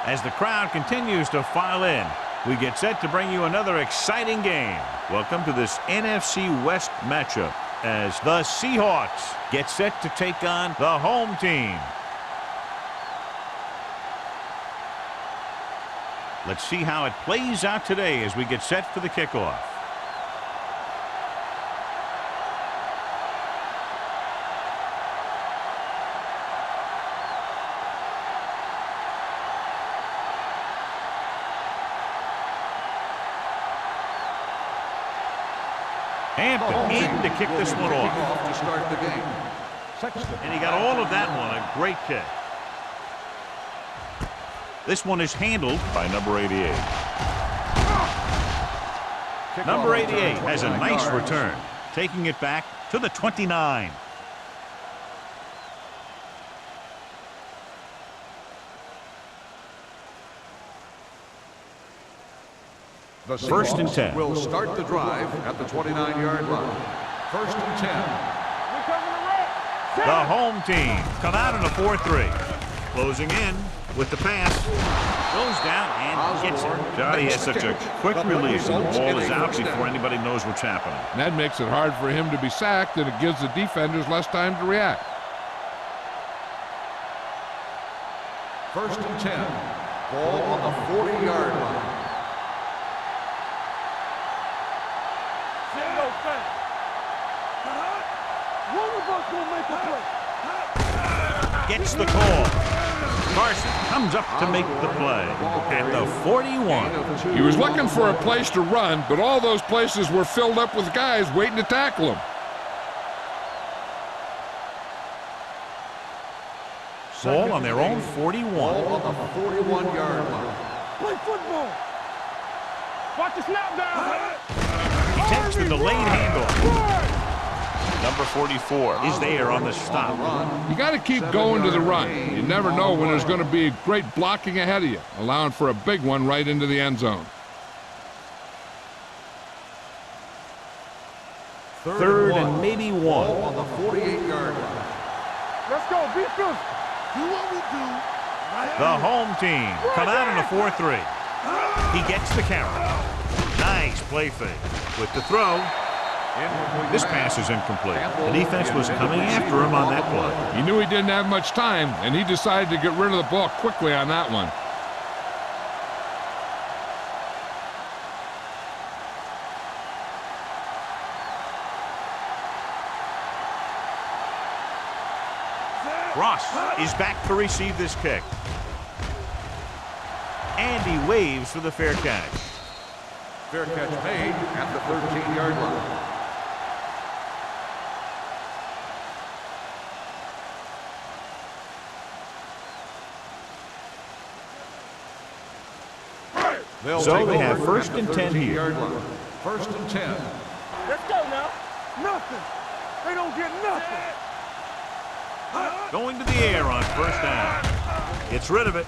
As the crowd continues to file in, we get set to bring you another exciting game. Welcome to this NFC West matchup as the Seahawks get set to take on the home team. Let's see how it plays out today as we get set for the kickoff. Hampton in to kick this one off. To start the game. And he got all of that one. A great kick. This one is handled by number 88. Number 88 has a nice return, taking it back to the 29. The First and 10. Will start the drive at the 29-yard line. First and 10. The home team come out in a 4-3. Closing in with the pass. Goes down and gets it. Johnny has such a quick release, and the ball is out before anybody knows what's happening. And that makes it hard for him to be sacked, and it gives the defenders less time to react. First and 10. Ball on the 40-yard line. Gets the call. Carson comes up to make the play at the 41. He was looking for a place to run, but all those places were filled up with guys waiting to tackle him. Ball on their own 41. Ball on the 41-yard line. Play football. Watch the snap down. He takes the delayed handoff. Number 44 is there on the stop. You got to keep going to the run. You never know when there's going to be great blocking ahead of you, allowing for a big one right into the end zone. Third and maybe one. Ball on the 48-yard line. Let's go. Be physical. Do what we do. The home team come out in a 4-3. He gets the carry. Nice play fake with the throw. This pass is incomplete. The defense was coming after him on that play. He knew he didn't have much time, and he decided to get rid of the ball quickly on that one. Ross is back to receive this kick. And he waves for the fair catch. Fair catch made at the 13-yard line. So they have first and 10 here. First and 10. Let's go now. Nothing. They don't get nothing. Going to the air on first down. Gets rid of it.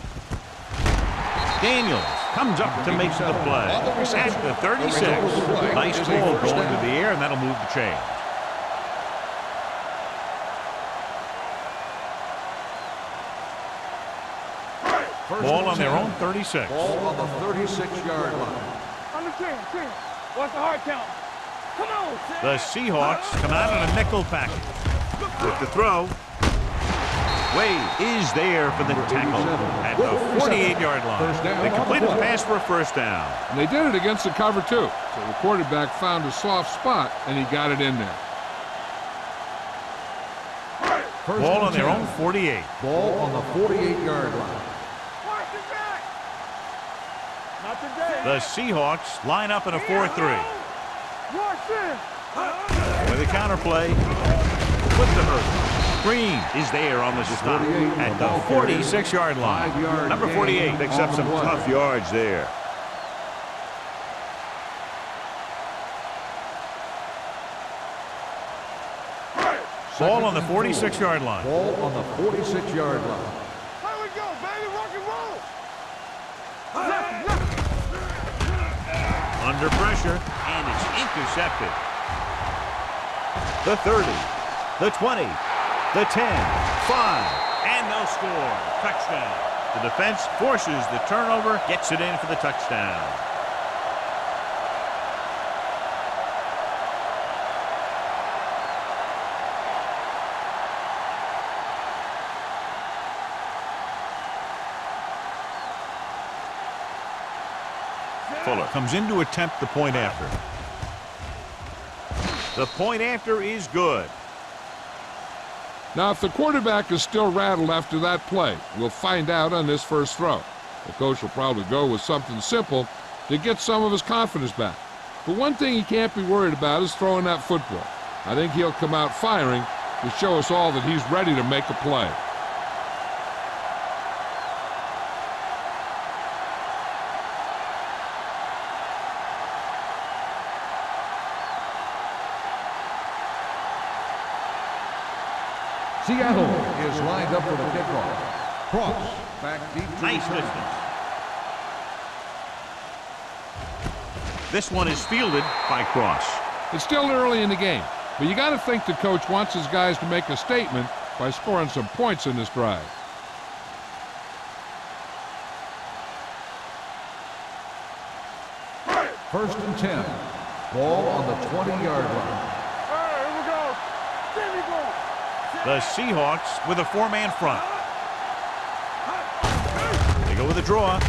Daniels comes up to make the play at the 36. Nice ball going to the air, and that'll move the chain. Ball on their own 36. Ball on the 36-yard line. Understand, team. What's the hard count? Come on, Sam. The Seahawks come out in a nickel package. With the throw. Wade is there for the tackle at the 48-yard line. They completed the pass for a first down. And they did it against the cover, too. So the quarterback found a soft spot, and he got it in there. Ball on their own 48. Ball on the 48-yard line. The Seahawks line up in a 4-3. With a counterplay. With the hurdle. Green is there on the stop at the 46-yard line. Number 48 picks up some tough yards there. Ball on the 46-yard line. Ball on the 46-yard line. Here we go, baby. Rock and roll. Under pressure, and it's intercepted. The 30, the 20, the 10, 5, and they'll score. Touchdown. The defense forces the turnover, gets it in for the touchdown. Fuller comes in to attempt the point after. The point after is good. Now, if the quarterback is still rattled after that play, we'll find out on this first throw. The coach will probably go with something simple to get some of his confidence back. But one thing he can't be worried about is throwing that football. I think he'll come out firing to show us all that he's ready to make a play. Seattle is lined up for the kickoff. Cross back deep to Nice distance. This one is fielded by Cross. It's still early in the game, but you got to think the coach wants his guys to make a statement by scoring some points in this drive. First and 10. Ball on the 20-yard line. Here we go. There we go. The Seahawks with a four-man front. They go with a draw.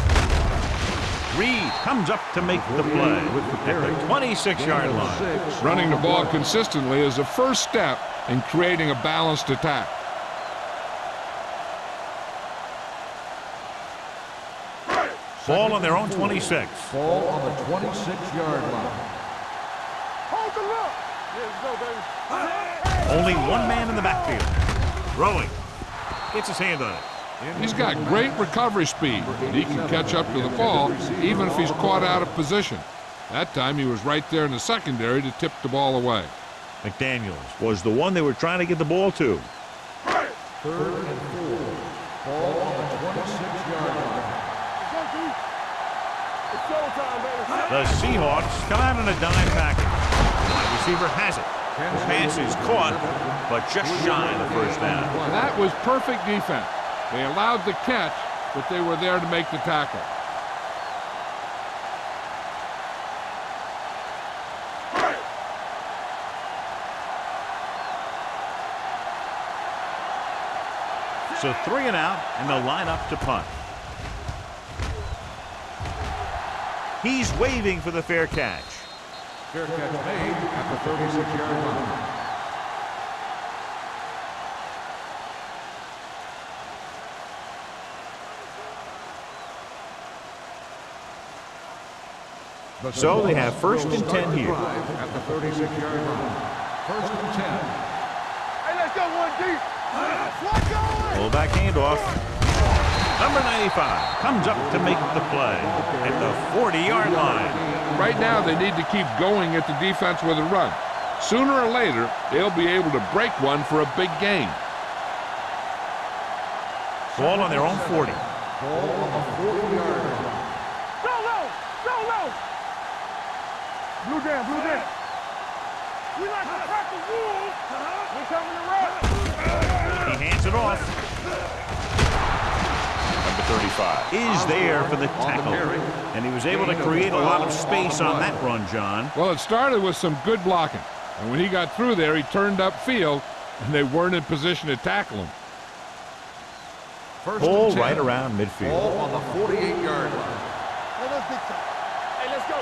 Reed comes up to make the play at the 26-yard line. Running the ball consistently is the first step in creating a balanced attack. Ball on their own 26. Ball on the 26-yard line. Hold the look. Let's go, baby. Only one man in the backfield. Throwing. Gets his hand on it. He's got great recovery speed, and he can catch up to the ball even if he's caught out of position. That time he was right there in the secondary to tip the ball away. McDaniels was the one they were trying to get the ball to. Third and 4. Ball on the 26-yard line. It's showtime, baby. The Seahawks come out in a dime package. Wide receiver has it. The pass is caught, but just shy of the first down. That was perfect defense. They allowed the catch, but they were there to make the tackle. So 3 and out, and they'll line up to punt. He's waving for the fair catch. Fair catch made at the 36-yard line. So they have first and 10 here. At the 36-yard line. First and 10. Hey, let's go one deep. Let's go. Fullback handoff. Number 95 comes up to make the play at the 40-yard line. Right now they need to keep going at the defense with a run. Sooner or later, they'll be able to break one for a big gain. Ball on their own 40. Ball on the 40-yard line. Go low. Go low. Blue down, blue down. We like to crack the wolves. We coming to run. He hands it off. Number 35 is there for the tackle. And he was able to create a lot of space on that run, John. Well, it started with some good blocking. And when he got through there, he turned upfield, and they weren't in position to tackle him. First Ball and 10. right around midfield. Ball on the 48-yard line. Hey, let's go.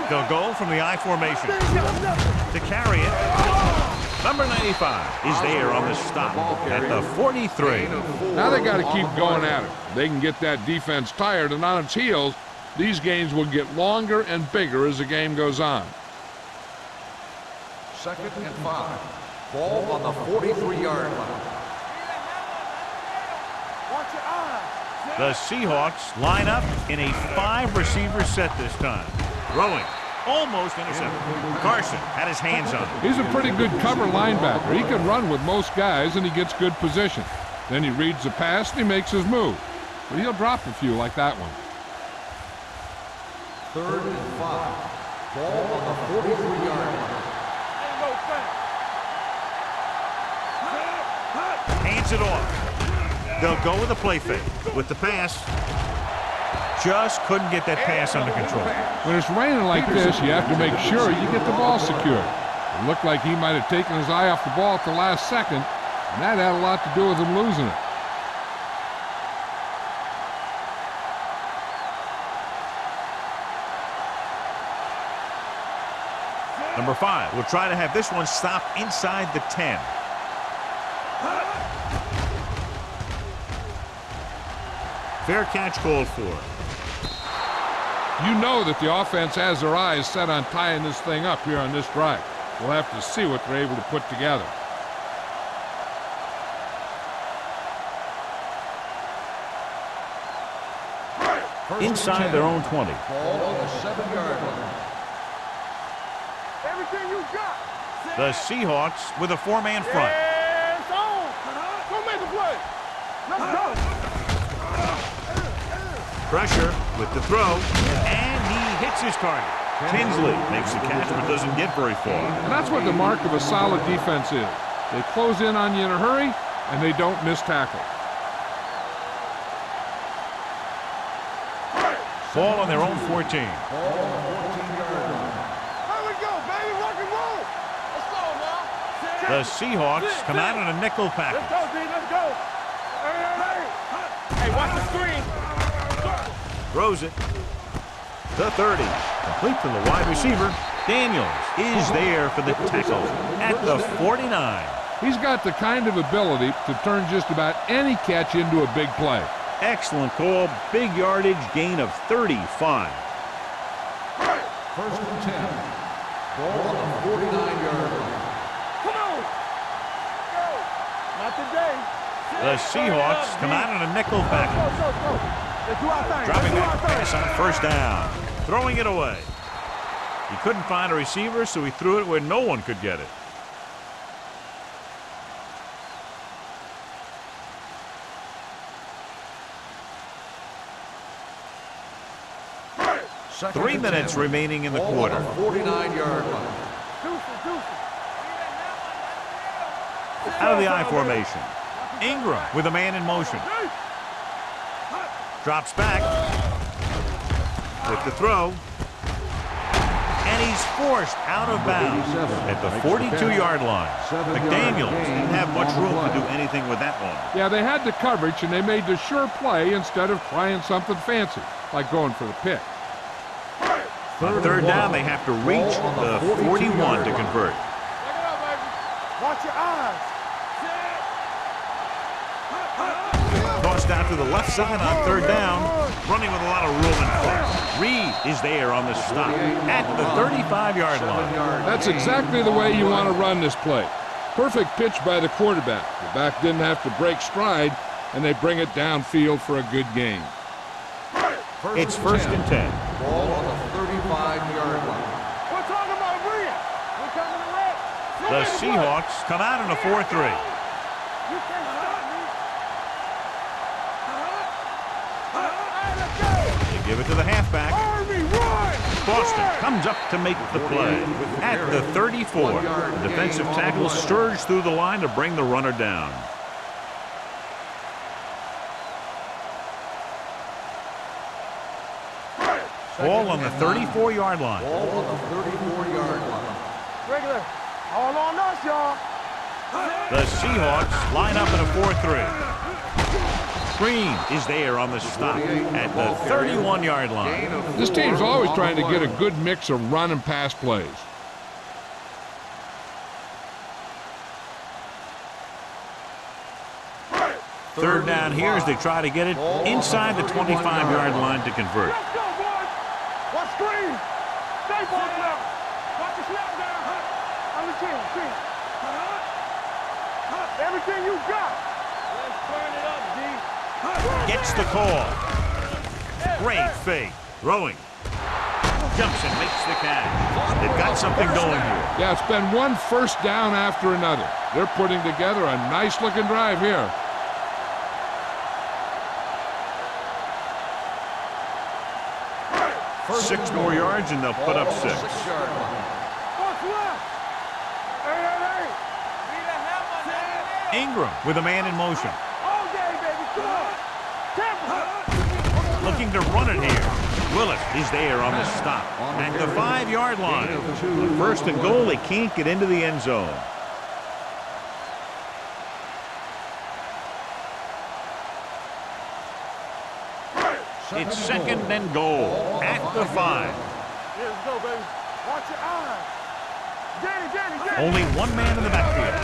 They'll go from the I formation. To carry it, number 95 is there on the stop at the 43. Now they got to keep going at it. They can get that defense tired and on its heels. These games will get longer and bigger as the game goes on. Second and 5. Ball on the 43-yard line. Watch your eyes. The Seahawks line up in a 5-receiver set this time. Throwing. Almost intercepted. Carson had his hands on it. He's a pretty good cover linebacker. He can run with most guys, and he gets good position. Then he reads the pass, and he makes his move. But he'll drop a few like that one. Third and 5. Ball on the 43-yard line. Ain't no thing. Hands it off. They'll go with a play fake. With the pass, just couldn't get that pass under control. When it's raining like this, you have to make sure you get the ball secured. It looked like he might have taken his eye off the ball at the last second, and that had a lot to do with him losing it. Number 5 will try to have this one stop inside the 10. Fair catch called for. You know that the offense has their eyes set on tying this thing up here on this drive. We'll have to see what they're able to put together. Inside their own 20. Ball on the 7-yard line. Everything you got. The Seahawks with a 4-man front. It's on. Go make a play. Let's go. Pressure with the throw, and he hits his target. Tinsley makes the catch but doesn't get very far. And that's what the mark of a solid defense is. They close in on you in a hurry, and they don't miss tackle. Ball on their own 14. Ball on the 14-yard line. Here we go, baby. Rock and roll. Let's go, man. The Seahawks come out in a nickel package. Let's go, D. Let's go. Hey, watch the screen. Throws it. The 30. Complete to the wide receiver. Daniels is there for the tackle at the 49. He's got the kind of ability to turn just about any catch into a big play. Excellent call. Big yardage, gain of 35. First and 10. Ball on the 49-yard line. Come on. Go. Not today. The Seahawks come out in a nickel package. Go. Let's do our thing. Dropping back to pass on first down. Throwing it away. He couldn't find a receiver, so he threw it where no one could get it. Second 3 and minutes 10. remaining in the Ball quarter. on the 49-yard line. Out of the I formation. Ingram with a man in motion. Drops back. With the throw. And he's forced out of bounds at the 42-yard line. McDaniels didn't have much room to do anything with that one. Yeah, they had the coverage, and they made the sure play instead of trying something fancy, like going for the pick. On third down, they have to reach the 41 to convert. Watch your eyes. Tossed out to the left side on third down, running with a lot of room and force. Reed is there on the stop at the 35-yard line. That's exactly the way you want to run this play. Perfect pitch by the quarterback. The back didn't have to break stride, and they bring it downfield for a good gain. It's first and 10. Ball on the 35-yard line. We're talking about Bria. We're coming to red. The Seahawks come out in a 4-3. You can't stop me. Let's go. They give it to the halfback. Army, run. Boston comes up to make the play at the 34. The defensive tackle surged through the line to bring the runner down. Ball on the 34-yard line. Ball on the 34-yard line. Regular. All on us, y'all. The Seahawks line up in a 4-3. Green is there on the stop at the 31-yard line. This team's always trying to get a good mix of run and pass plays. Third down here as they try to get it inside the 25-yard line to convert. Let's go, boys. Watch screen. Stay ball now. Watch the snap down. On the chin, chin. Everything you got. Let's turn it up, D. Gets the call. Great fake. Throwing. Jumps and makes the catch. They've got something going here. Yeah, it's been one first down after another. They're putting together a nice-looking drive here. Six more yards and they'll put up 6. What's left? Hey. Ingram with a man in motion. All day, baby. looking to run it here. Willis is there on the stop at the 5-yard line. First and goal, they can't get into the end zone. It's second and goal at the 5. Here we go, baby. Watch your eyes. Danny. Only one man in the backfield.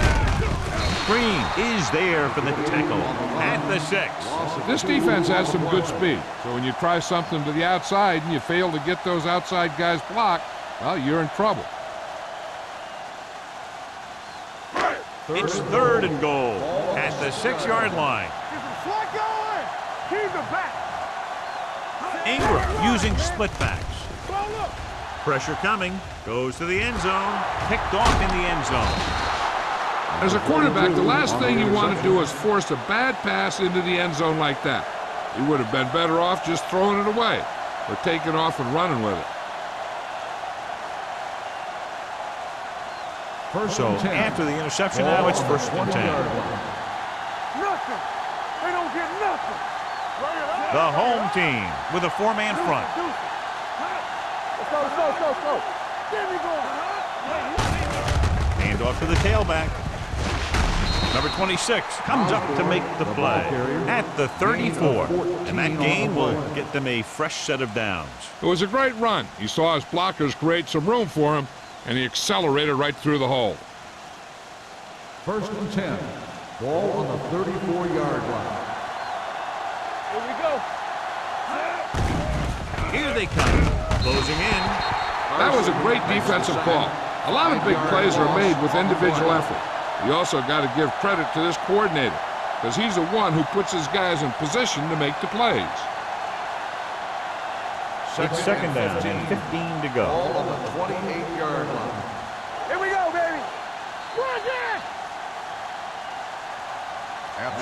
Green is there for the tackle at the 6. This defense has some good speed, so when you try something to the outside and you fail to get those outside guys blocked, well, you're in trouble. It's third and goal at the 6-yard line. Get some slack going. Keep the back. Ingram using split backs. Roll up. Pressure coming. Goes to the end zone. Picked off in the end zone. As a quarterback, the last thing you want to do is force a bad pass into the end zone like that. You would have been better off just throwing it away or taking off and running with it. So after the interception, now it's first and 10. Nothing. They don't get nothing. The home team with a 4-man front. Let's go. There we go. Hand off to the tailback. Number 26 comes up to make the play at the 34. And that gain will get them a fresh set of downs. It was a great run. He saw his blockers create some room for him, and he accelerated right through the hole. First and 10. Ball on the 34-yard line. Here we go. Here they come, closing in. That was a great defensive call. A lot of big plays are made with individual effort. You also got to give credit to this coordinator, because he's the one who puts his guys in position to make the plays. It's second down and 15 to go. Ball on the 28-yard line. Here we go, baby. Run it.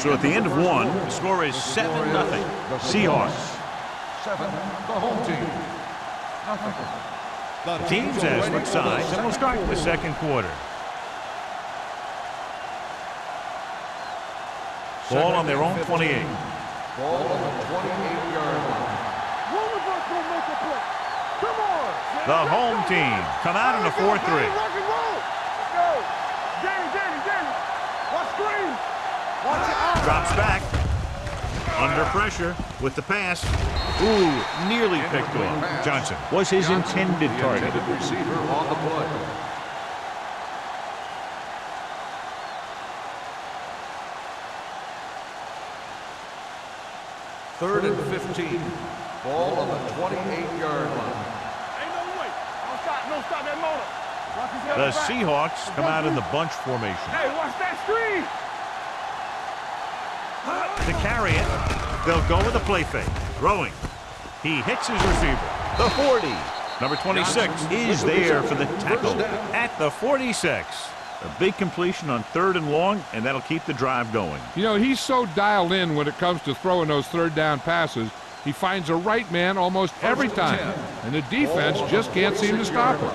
So at the end of one, the score is 7-0. Seahawks. 7, the home team. Nothing. The teams as switch sides, and we'll start the second quarter. Ball on their own 28. Ball on the 28-yard line. One of us will make a play. Come on. The home team come out in a 4-3. Rock and roll. Let's go. Danny. Watch screen. Watch your eyes. Drops back. Under pressure with the pass. Ooh, nearly picked off. Johnson was his intended target. Receiver on the play. Third and 15. Ball on the 28-yard line. Ain't no way. Don't stop that motor. Watch his The back. Seahawks come out in the bunch formation. Hey, watch that screen. To carry it, they'll go with a play fake. Throwing. He hits his receiver. The 40. Number 26 is there for the tackle at the 46. A big completion on 3rd and long, and that'll keep the drive going. You know, he's so dialed in when it comes to throwing those third down passes. He finds a right man almost every time, and the defense just can't seem to stop him.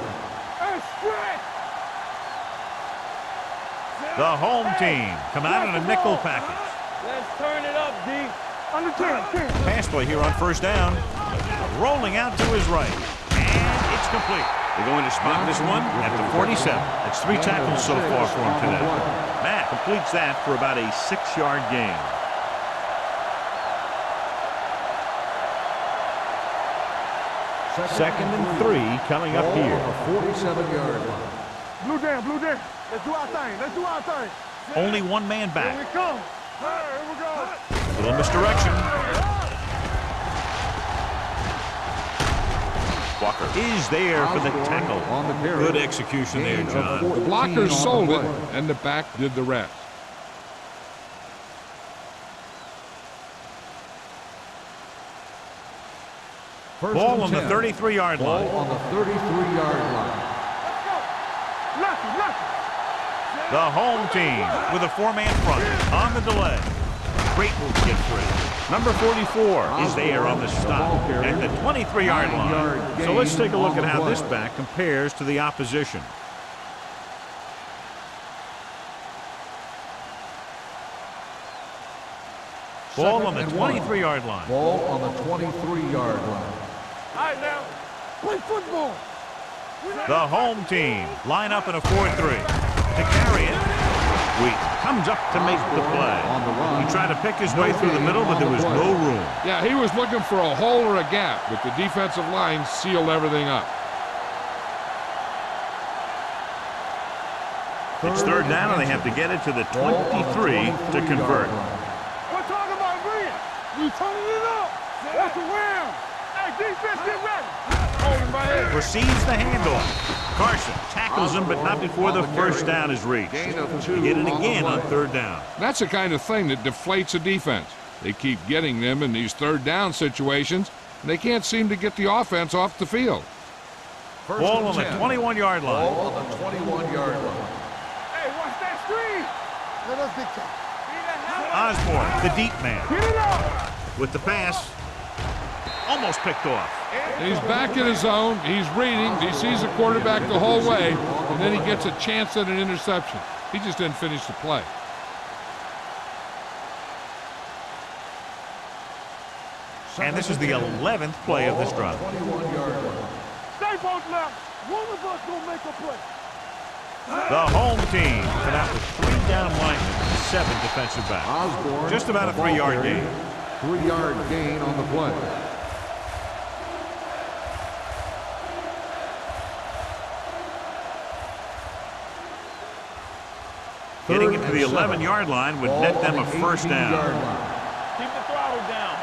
The home team come out in a nickel package. Let's turn it up, D. Under 10. Pass play here on first down. Rolling out to his right. And it's complete. They're going to spot this one at the 47. That's 3 tackles so far for him today. Matt completes that for about a 6-yard gain. Second and 3 coming up here. 47-yard line. Blue down. Let's do our thing. Only one man Here back. we come. Here we go. Little misdirection. Walker is there for the tackle. Good execution there, John. The blockers sold it, and the back did the rest. Ball on the 33-yard line. Ball on the 33-yard line. Let's go. Lucky. The home team with a 4-man front on the delay. Great move to get free. Number 44 is there on the stop at the 23-yard line. So let's take a look at how this back compares to the opposition. Ball on the Second and 23-yard line. Ball on the 23-yard line. All right, now. Play football. The home team line up in a 4-3. To carry it, Wheat comes up to make the play. On the run. He tried to pick his way through the middle, but there was no room. Yeah, he was looking for a hole or a gap, but the defensive line sealed everything up. It's third down, and they have to get it to the 23 to convert. We're talking about Rhea. We turning it up. That's a win. Hey, defense, get ready. Hold him right here. Receives the handoff. Carson tackles him, but not before the first down is reached. They get it again on third down. That's the kind of thing that deflates a defense. They keep getting them in these third down situations, and they can't seem to get the offense off the field. Ball on the 21-yard line. Ball on the 21-yard line. Hey, watch that screen. Let us dictate. Osborne, the deep man, Get it up. with the pass. Almost picked off. He's back in his zone. He's reading. He sees the quarterback the whole way, and then he gets a chance at an interception. He just didn't finish the play. And this is the 11th play of this drive. 21-yard line. Stay both left. One of us gonna make a play. The home team come out with 3 down linemen and 7 defensive backs. Osborne. Just about a 3-yard gain. 3-yard gain on the play. Getting it to the 11-yard line would net them a first down. Keep the throttle down.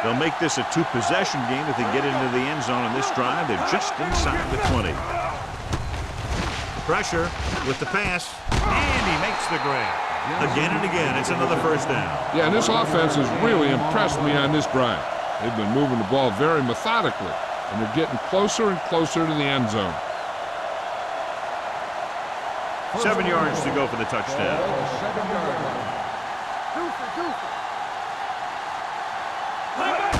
They'll make this a 2-possession game if they get into the end zone on this drive. They're just inside the 20. Pressure with the pass, and he makes the grab. Again and again, it's another first down. Yeah, and this offense has really impressed me on this drive. They've been moving the ball very methodically, and they're getting closer and closer to the end zone. 7 yards to go for the touchdown. 7-yard line.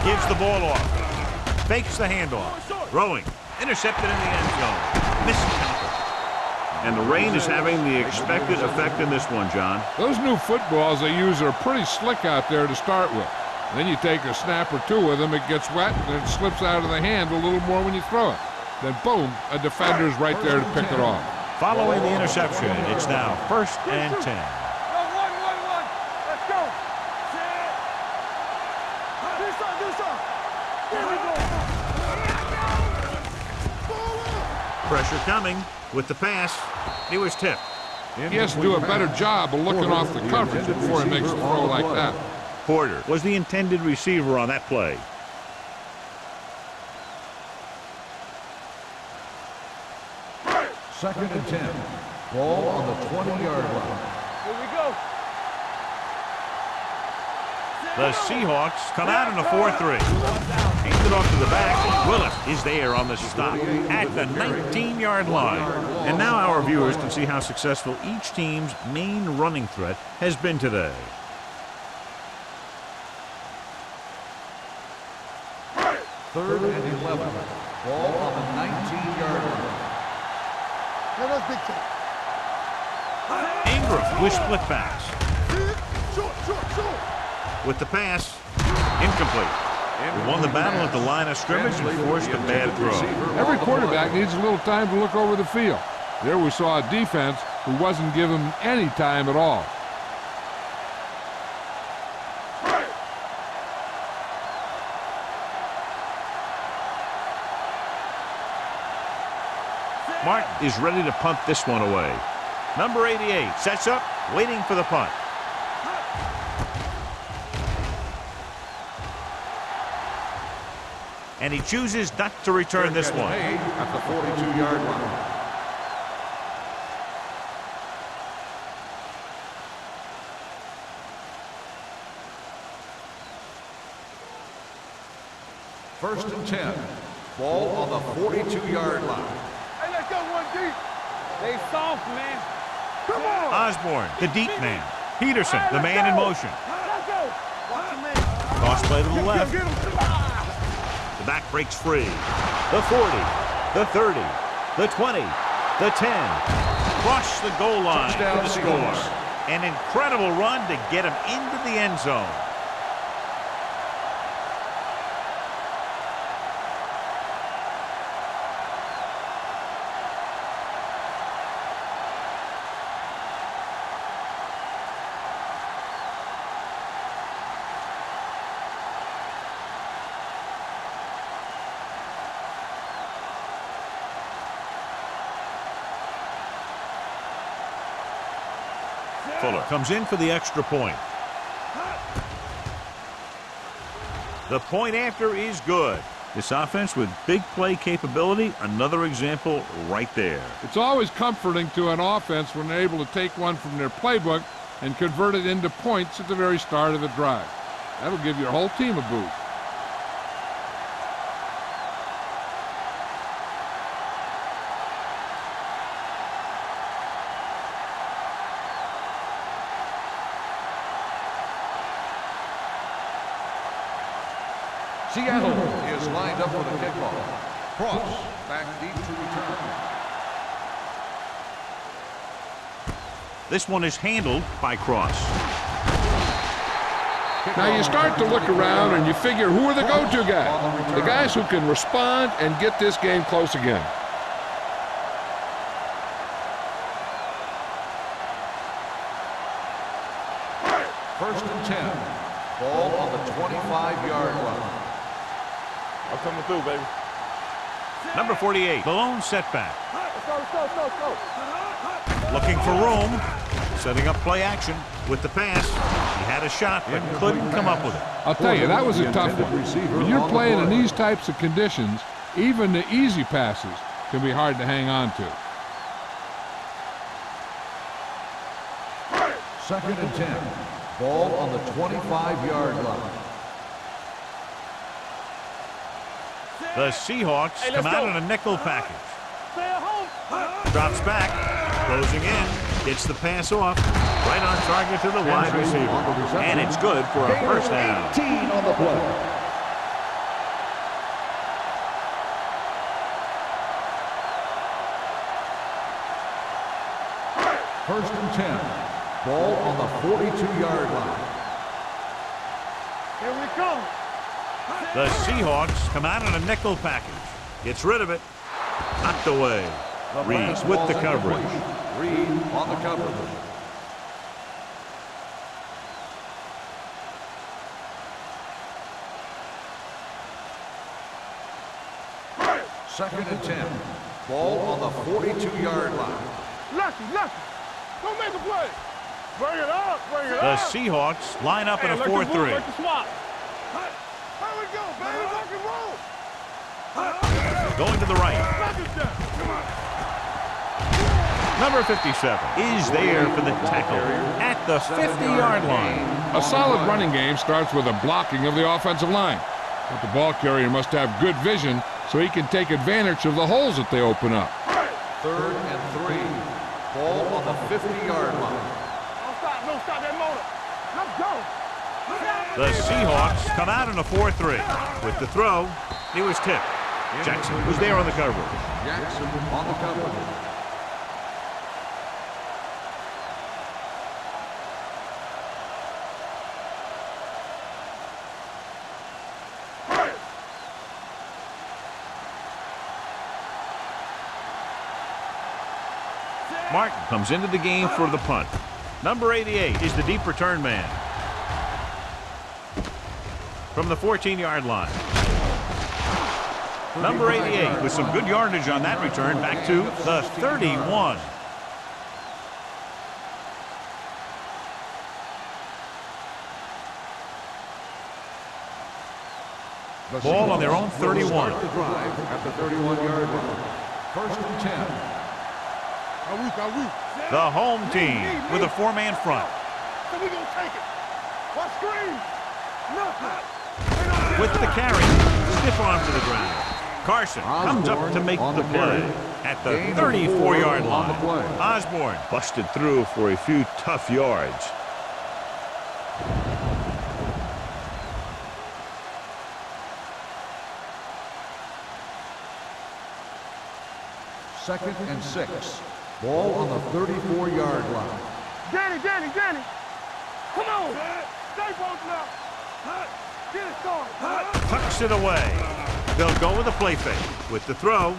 Gives the ball off. Fakes the handoff. Throwing. Intercepted in the end zone. Missed tackle. And the rain is having the expected effect in this one, John. Those new footballs they use are pretty slick out there to start with. Then you take a snap or two with them, it gets wet, and it slips out of the hand a little more when you throw it. Then boom, a defender's right there to pick it off. Following the interception, it's now 1st and 10. One. Let's go. Do some. Here we go. Pressure coming with the pass. He was tipped. He has to do a better job of looking off the coverage before he makes a throw like that. Porter was the intended receiver on that play. Second and 10. Ball on the 20-yard line. Here we go. The Seahawks come out in a 4-3. Hands it off to the back. Willett is there on the stop at the 19-yard line. And now our viewers can see how successful each team's main running threat has been today. Third and 11. Ball on the 19-yard line. Let us dictate. Ingram with split pass. Short. With the pass, incomplete. He won the battle at the line of scrimmage and forced a bad throw. Every quarterback needs a little time to look over the field. There we saw a defense who wasn't given any time at all. Martin is ready to punt this one away. Number 88 sets up, waiting for the punt. And he chooses not to return this one. At the 42-yard line. First and 10. Ball on the 42-yard line. Hey, let's go one deep. They soft, man. Come on. Osborne, the deep man. Peterson, the man in motion. Let's go. Watch the man. Toss play to the left. Get him. The back breaks free. The 40, the 30, the 20, the 10. Cross the goal line for the score. An incredible run to get him into the end zone. Fuller comes in for the extra point. The point after is good. This offense with big play capability, another example right there. It's always comforting to an offense when they're able to take one from their playbook and convert it into points at the very start of the drive. That'll give your whole team a boost. Seattle is lined up for the kickoff. Cross back deep to return. This one is handled by Cross. Now you start to look around and you figure, who are the go-to guys? The guys who can respond and get this game close again. First and 10. Ball on the 25-yard line. I'm coming through, baby. Number 48, the lone setback. Let's go. Looking for room. Setting up play action with the pass. He had a shot, but couldn't come up with it. I'll tell you, that was a tough one. When you're playing in these types of conditions, even the easy passes can be hard to hang on to. Second and 10. Ball on the 25-yard line. The Seahawks come out in a nickel package. Stay at home. Drops back, closing in, gets the pass off, right on target to the wide receiver. And it's good for a first down. 18 on the play. First and 10. Ball on the 42-yard line. Here we come. The Seahawks come out in a nickel package. Gets rid of it. Knocked away. Reed with the coverage. Reed on the coverage. Second and 10. Ball on the 42-yard line. Lucky. Don't make a play. Bring it up. The Seahawks line up in a 4-3. Here we go, baby. Rock and roll. Going to the right. Knock it down. Come on. Number 57 is there for the tackle at the 50-yard line. A solid running game starts with a blocking of the offensive line. But the ball carrier must have good vision so he can take advantage of the holes that they open up. Third and 3. Ball on the 50-yard line. Don't stop that motor. Let's go. The Seahawks come out in a 4-3. With the throw, he was tipped. Jackson was there on the coverage. Jackson on the coverage. Martin comes into the game for the punt. Number 88 is the deep return man. From the 14-yard line. Number 88 with some good yardage on that return back to the 31. Ball on their own 31. The drive at the 31-yard line. First and 10. The home team with a four-man front. So we gonna take it. What screen? With the carry, stiff arm to the ground. Carson comes up to make the play at the 34-yard line. Osborne busted through for a few tough yards. Second and 6. Ball on the 34-yard line. Danny. Come on. Stay posted up. Get it started. Tucks it away. They'll go with a play fake with the throw,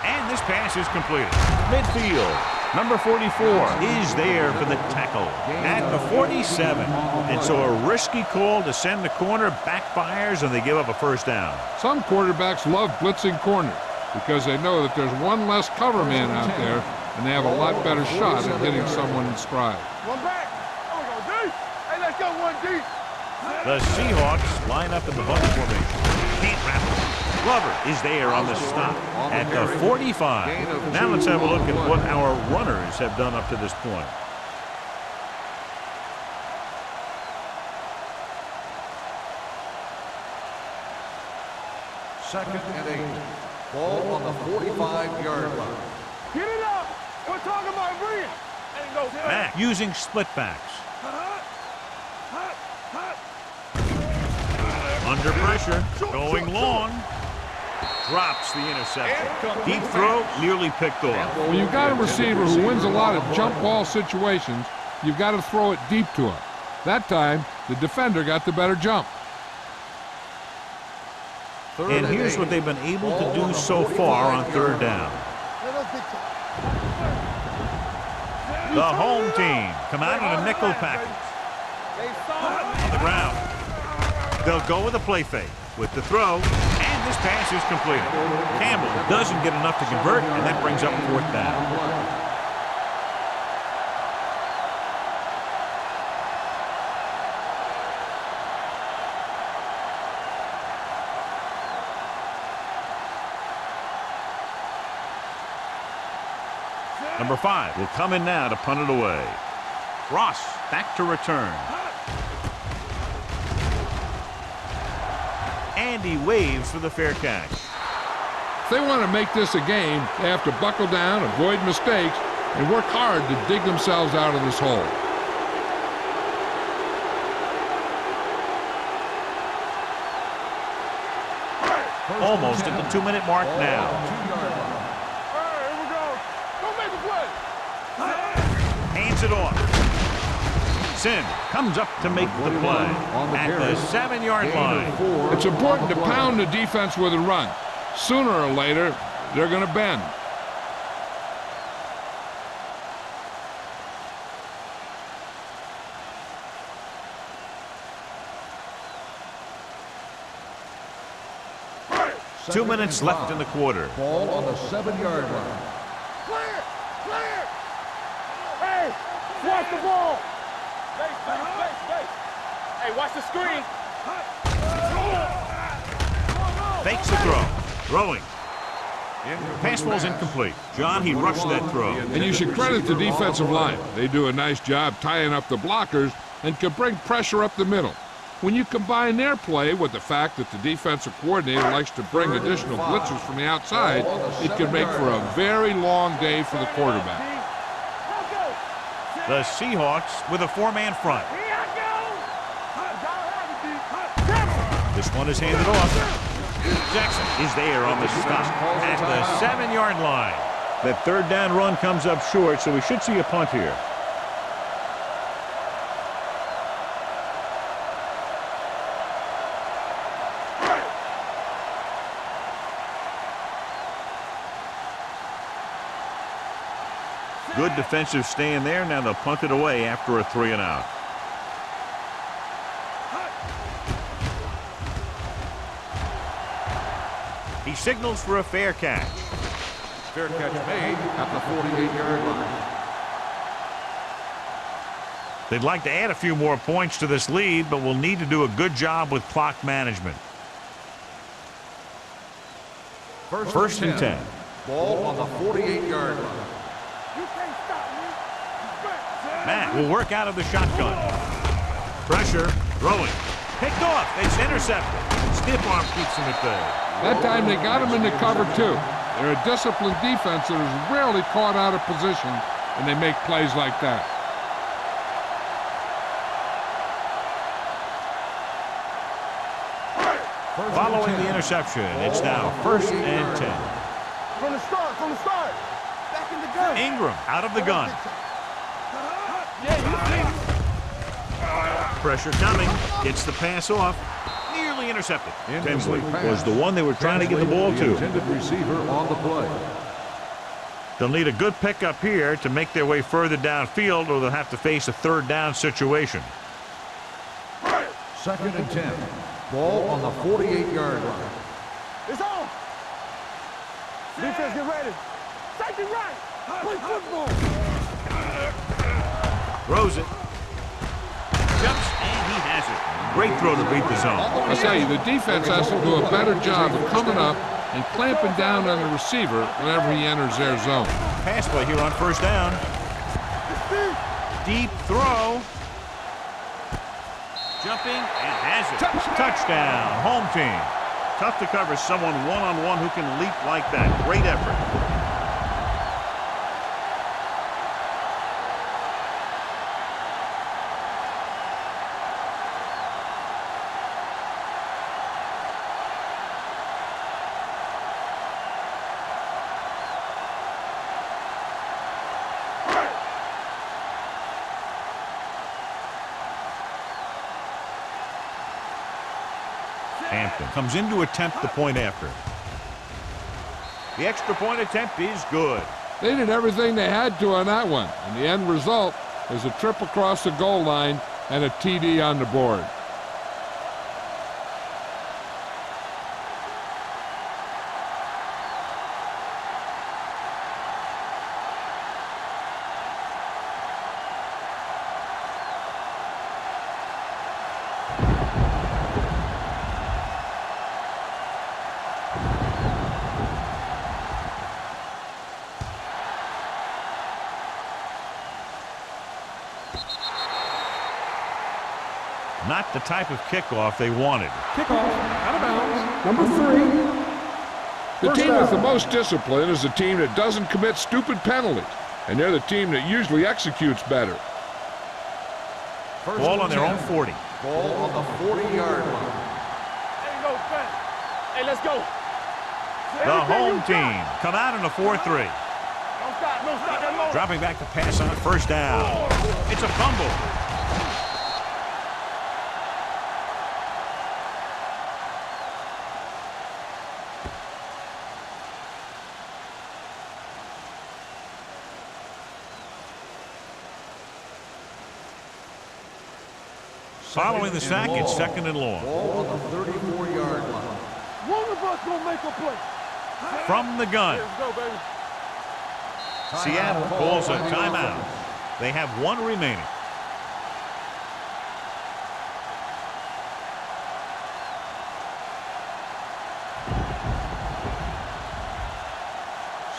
and this pass is completed. Midfield. Number 44 is there for the tackle at the 47. And so a risky call to send the corner backfires, and they give up a first down. Some quarterbacks love blitzing corners because they know that there's one less cover man out there, and they have a lot better shot at hitting someone in stride. One back. There we go, deep. Hey, let's go one deep. The Seahawks line up in the bunch formation. Can't wrap it. Glover is there on the stop at the 45. Now let's have a look at what our runners have done up to this point. Second and 8. Ball on the 45-yard line. Get it up. We're talking about Brian. Ain't no Mack using split backs. Under pressure, going long. Drops the interception. Deep throw, nearly picked off. When you've got a receiver who wins a lot of jump ball situations, you've got to throw it deep to him. That time, the defender got the better jump. And here's what they've been able to do so far on third down. The home team come out in a nickel package. On the ground. They'll go with a play fake with the throw, and this pass is completed. Campbell doesn't get enough to convert, and that brings up fourth down. Number 5 will come in now to punt it away. Ross back to return. And he waves for the fair catch. If they want to make this a game, they have to buckle down, avoid mistakes, and work hard to dig themselves out of this hole. Almost at the 2-minute mark now. Here we go. Don't make a play. Hands it off. Sim comes up to make the play at the 7-yard line. It's important to pound the defense with a run. Sooner or later, they're going to bend. Two minutes left in the quarter. Ball on the 7-yard line. Clear. Hey, watch the ball. Space. Hey, watch the screen. Fakes the throw. Throwing. Pass ball's incomplete. John, he rushed that throw. And you should credit the defensive line. They do a nice job tying up the blockers and can bring pressure up the middle. When you combine their play with the fact that the defensive coordinator likes to bring additional blitzers from the outside, it can make for a very long day for the quarterback. The Seahawks with a 4-man front. This one is handed off. Jackson is there on the stop at the 7-yard line. That third down run comes up short, so we should see a punt here. Good defensive stand there. Now they'll punt it away after a 3-and-out. He signals for a fair catch. Fair catch made at the 48-yard line. They'd like to add a few more points to this lead, but will need to do a good job with clock management. First and 10. Ball on the 48-yard line. Matt will work out of the shotgun. Pressure, throwing. Picked off. It's intercepted. Stiff arm keeps him at bay. That time they got him into cover too. They're a disciplined defense that is rarely caught out of position, and they make plays like that. Following the interception, it's now first and 10. From the start. Back in the gun. Ingram out of the gun. Pressure coming. Gets the pass off. Nearly intercepted. Tinsley was the one they were trying to get the ball to. Intended receiver on the play. They'll need a good pickup here to make their way further downfield, or they'll have to face a third down situation. 2nd and 10. Ball on the 48-yard line. It's on. Defense, get ready. Safety right. Play football. Throws it. Jumps, and he has it. Great throw to beat the zone. I say, the defense has to do a better job of coming up and clamping down on the receiver whenever he enters their zone. Pass play here on first down. Deep throw. Jumping and has it. Touchdown, home team. Tough to cover someone one-on-one who can leap like that. Great effort. Hampton comes in to attempt the point after. The extra point attempt is good. They did everything they had to on that one, and the end result is a trip across the goal line and a TD on the board. Not the type of kickoff they wanted. Kickoff, out of bounds. Number 3. The team with the most discipline is the team that doesn't commit stupid penalties, and they're the team that usually executes better. Ball on their own 40. Ball on the 40-yard line. There you go, Ben. Hey, let's go. The home team come out in a 4-3. No stop, that low. Dropping back to pass on first down. It's a fumble. Following the sack, it's 2nd and long. Ball on the 34-yard line. One of us gonna make a play. From the gun, Let's go, baby. Seattle calls a timeout. They have one remaining.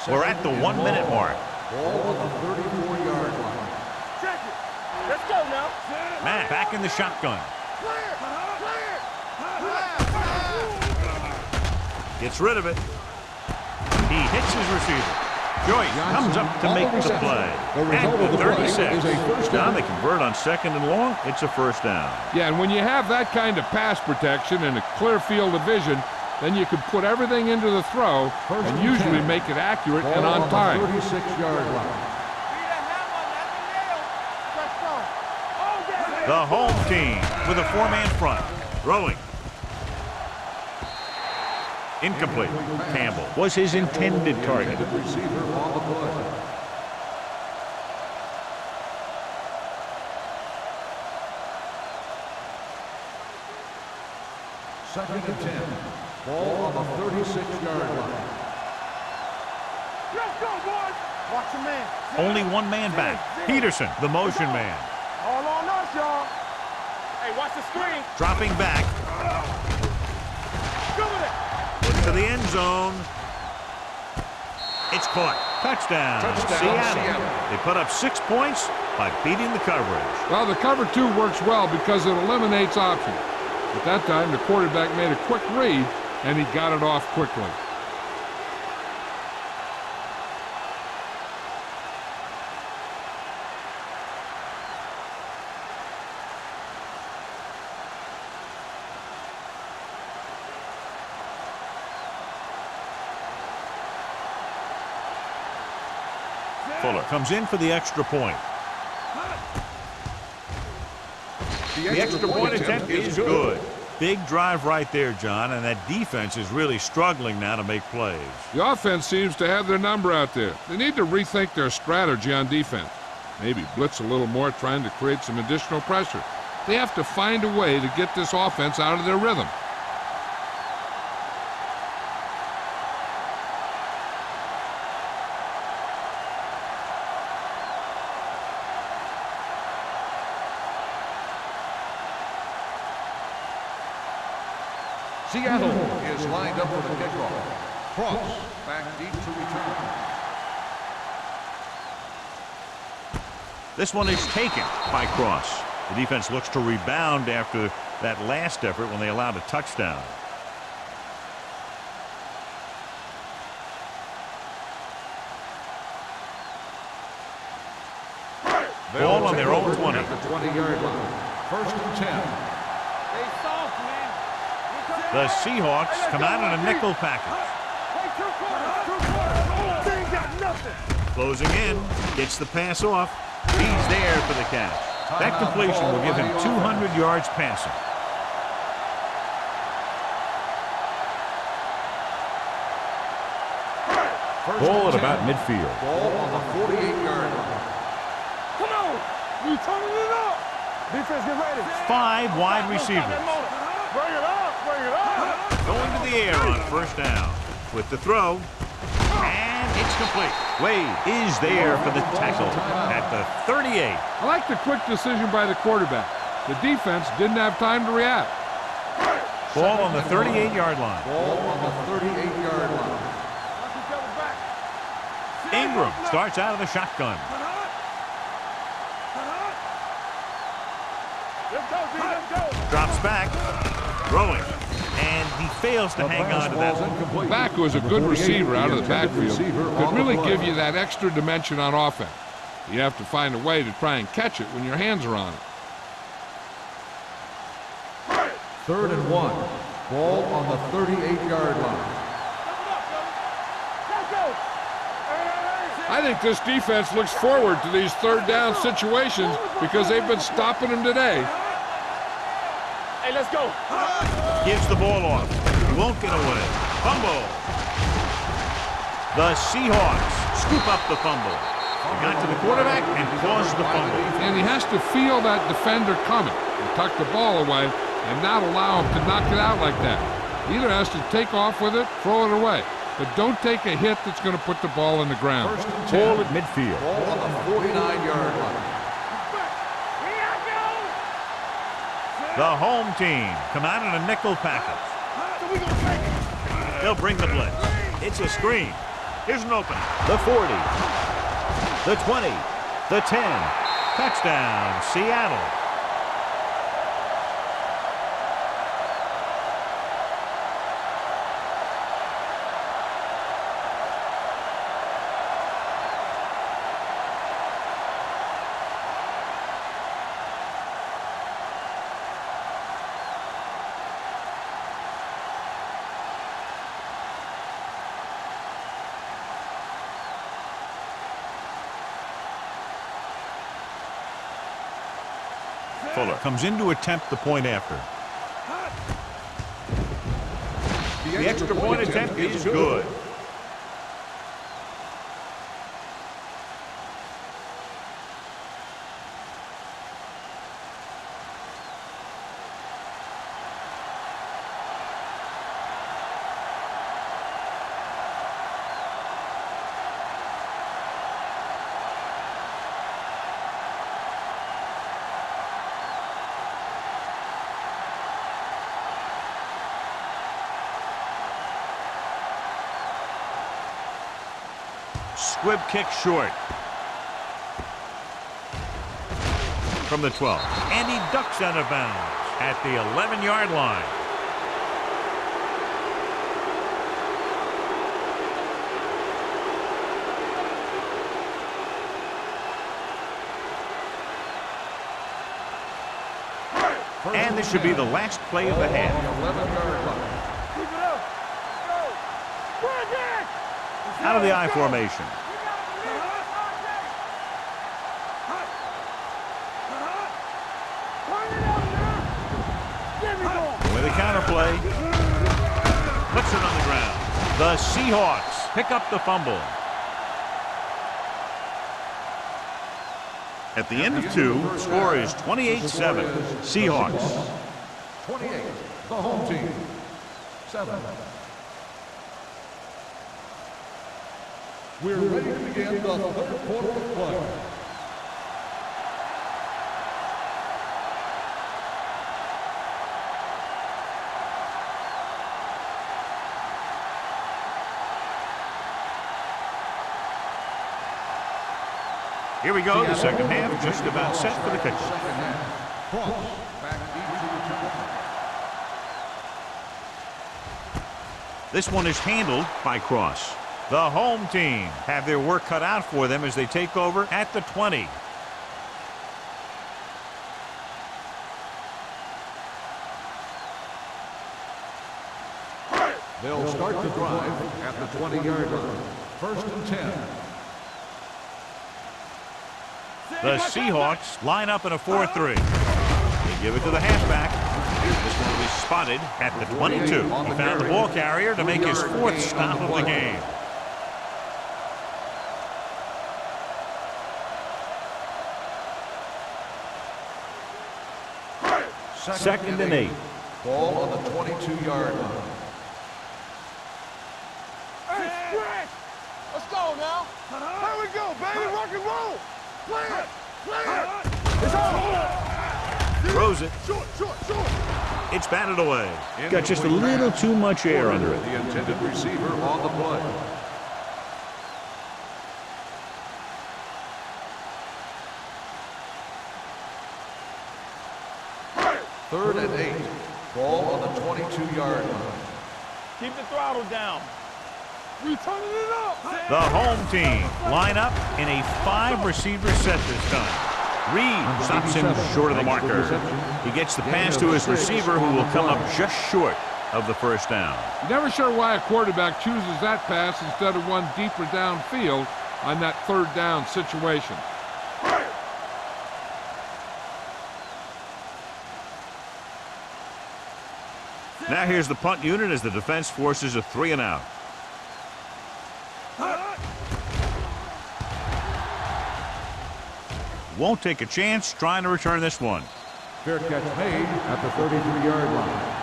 We're at the 1-minute mark. Ball on the 34-yard line. Check it. Let's go now. Matt back in the shotgun. Clear. Gets rid of it. He hits his receiver. Joyce comes up to make the play. At the 36. Now they convert on 2nd and long. It's a first down. Yeah, and when you have that kind of pass protection and a clear field of vision, then you can put everything into the throw and usually make it accurate and on time. 36-yard line. The home team with a 4-man front. Throwing. Incomplete. Campbell was his intended target. Receiver on the play. Second and 10. Ball on the 36-yard line. Let's go, boys. Watch your man. Only one man back. Peterson, the motion man. All on us, y'all. Hey, watch the screen. Dropping back Go with it. into the end zone. It's caught. Touchdown, Seattle. They put up 6 points by beating the coverage. Well, the cover 2 works well because it eliminates options. At that time, the quarterback made a quick read, and he got it off quickly. Fuller comes in for the extra point. The extra point attempt is good. Big drive right there, John, and that defense is really struggling now to make plays. The offense seems to have their number out there. They need to rethink their strategy on defense. Maybe blitz a little more, trying to create some additional pressure. They have to find a way to get this offense out of their rhythm. Seattle is lined up for the kickoff. Cross back deep to return. This one is taken by Cross. The defense looks to rebound after that last effort when they allowed a touchdown. Ball on their own 20. At the 20-yard line. 1st and 10. Stay soft, man. The Seahawks come out in a nickel package. Hey, two quarters. They ain't got nothing. Closing in, gets the pass off. He's there for the catch. That completion will give him 200 yards passing. Ball at about midfield. Ball on the 48-yard line. Come on. We turning it up. Defense, get ready. 5 wide receivers. Bring it up. Bring it up. Going to the air on 1st down. With the throw. And it's complete. Wade is there for the tackle at the 38. I like the quick decision by the quarterback. The defense didn't have time to react. Ball on the 38-yard line. Ball on the 38-yard line. Ingram starts out of the shotgun. Let's go, D. Let's go. Drops back. Throwing. And he fails to hang on to that one. Back was a good receiver out of the backfield. Could really give you that extra dimension on offense. You have to find a way to try and catch it when your hands are on it. 3rd and 1. Ball on the 38-yard line. I think this defense looks forward to these 3rd down situations because they've been stopping them today. Hey, let's go. Gives the ball off. He won't get away. Fumble. The Seahawks scoop up the fumble. They got to the quarterback and caused the fumble. And he has to feel that defender coming and tuck the ball away and not allow him to knock it out like that. He either has to take off with it, throw it away. But don't take a hit that's going to put the ball in the ground. Ball at midfield. Ball on the 49-yard line. The home team come out in a nickel package. They'll bring the blitz. It's a screen. Here's an opening. The 40. The 20. The 10. Touchdown, Seattle. Fuller comes in to attempt the point after. The extra point attempt is good. Squib kick short. From the 12. And he ducks out of bounds at the 11-yard line. And this should be the last play of the half. 11-yard line. Keep it up. Go. Bring it. Out of the I formation. Turn it up play. Puts it on the ground. The Seahawks pick up the fumble. At the end of 2, score is 28-7. Seahawks. 28, the home team. 7. We're ready to begin the third quarter of play. Here we go, the second half, just about set for the kickoff. Second half. Cross, back deep to return. This one is handled by Cross. The home team have their work cut out for them as they take over at the 20. They'll start the drive at the 20-yard line. First and 10. The Seahawks line up in a 4-3. They give it to the halfback. This one will be spotted at the 22. He found the ball carrier to make his 4th stop of the game. Second and 8. Ball on the 22-yard line. Hey, stretch! Let's go now. Here we go, baby. Rock and roll. Play it. Play it. It's on. Throws it. Short. It's batted away. Got just a little too much air under it. The intended receiver on the play. Third and 8. Ball on the 22-yard line. Keep the throttle down. We turning it up. The home team line up in a 5-receiver set this time. Reed stops him short of the marker. He gets the pass to his receiver, who will come up just short of the first down. You're never sure why a quarterback chooses that pass instead of one deeper downfield on that third down situation. Now here's the punt unit as the defense forces a 3-and-out. Won't take a chance trying to return this one. Fair catch made at the 33-yard line.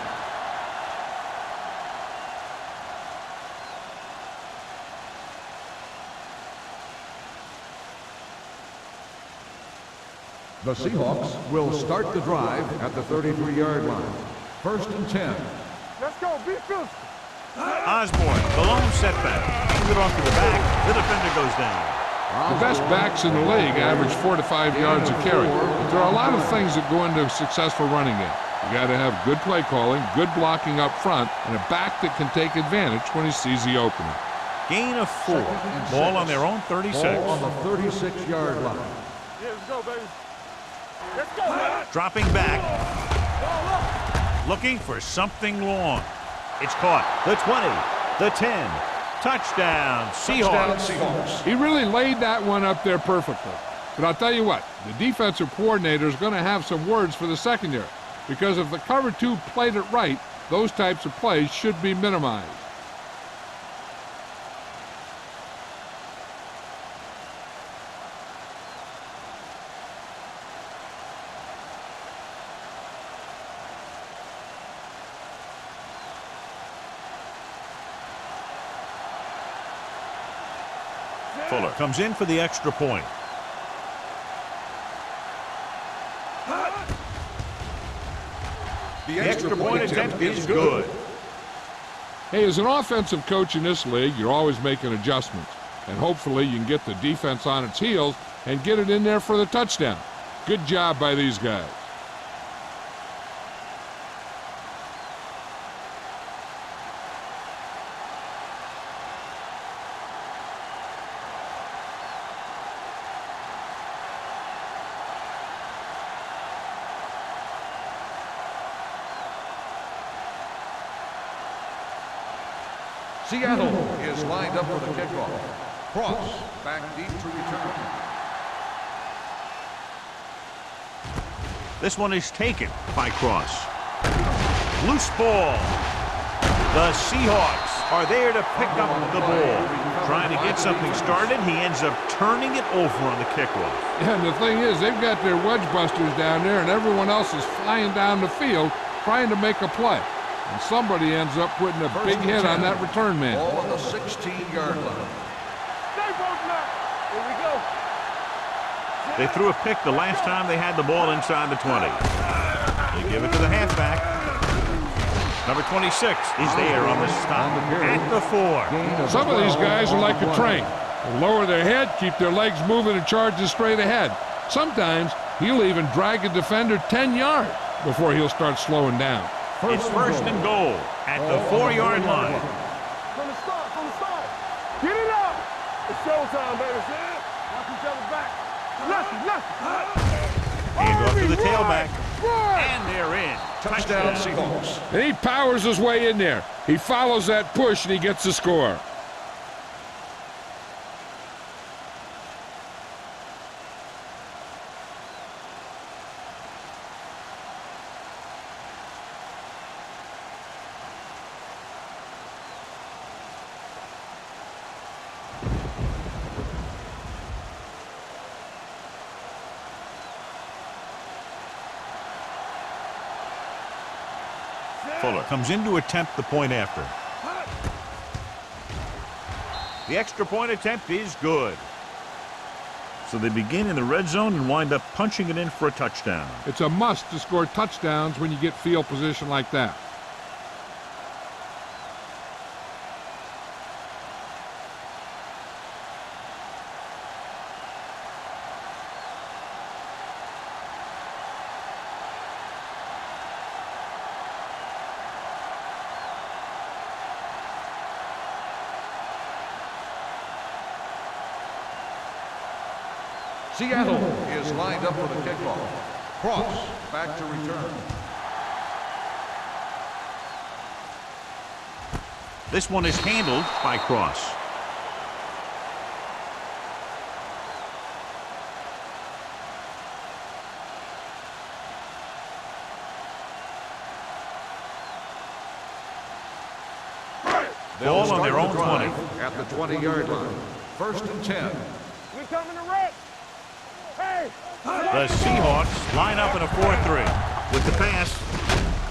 The Seahawks will start the drive at the 33-yard line. First and 10. Let's go. Be physical. Osborne, the lone setback. Hangs it off to the back. The defender goes down. The best backs in the league average 4 to 5 yards a carry. But there are a lot of things that go into a successful running game. You got to have good play calling, good blocking up front, and a back that can take advantage when he sees the opening. Gain of 4. Ball on their own 36. Ball on the 36-yard line. Yeah, let's go, baby. Let's go, man. Dropping back. Looking for something long. It's caught. The 20. The 10. Touchdown, Seahawks. He really laid that one up there perfectly. But I'll tell you what, the defensive coordinator is going to have some words for the secondary, because if the cover 2 played it right, those types of plays should be minimized. Fuller comes in for the extra point. The extra point attempt is good. Hey, as an offensive coach in this league, you're always making adjustments. And hopefully you can get the defense on its heels and get it in there for the touchdown. Good job by these guys. Seattle is lined up for the kickoff. Cross, back deep to return. This one is taken by Cross. Loose ball. The Seahawks are there to pick up the ball. Trying to get something started, he ends up turning it over on the kickoff. Yeah, and the thing is, they've got their wedge busters down there, and everyone else is flying down the field trying to make a play. And somebody ends up putting a big hit on that return man. Ball on the 16-yard line. Stay focused now. Here we go. They threw a pick the last time they had the ball inside the 20. They give it to the halfback. Number 26 is there on the stop at the 4. Some of these guys are like a train. They lower their head, keep their legs moving, and charge it straight ahead. Sometimes he'll even drag a defender 10 yards before he'll start slowing down. It's first and goal at the 4-yard line. From the start, from the start. Get it up. It's showtime, baby. Watch each other back. Left. Hand off to the tailback. And they're in. Touchdown, Seahawks. And he powers his way in there. He follows that push, and he gets the score. Fuller comes in to attempt the point after. The extra point attempt is good. So they begin in the red zone and wind up punching it in for a touchdown. It's a must to score touchdowns when you get field position like that. Seattle is lined up for the kickoff. Cross back to return. This one is handled by Cross. Ball on their own 20. At the 20-yard line. First and 10. We coming to wreck. Hey. The Seahawks line up in a 4-3. With the pass,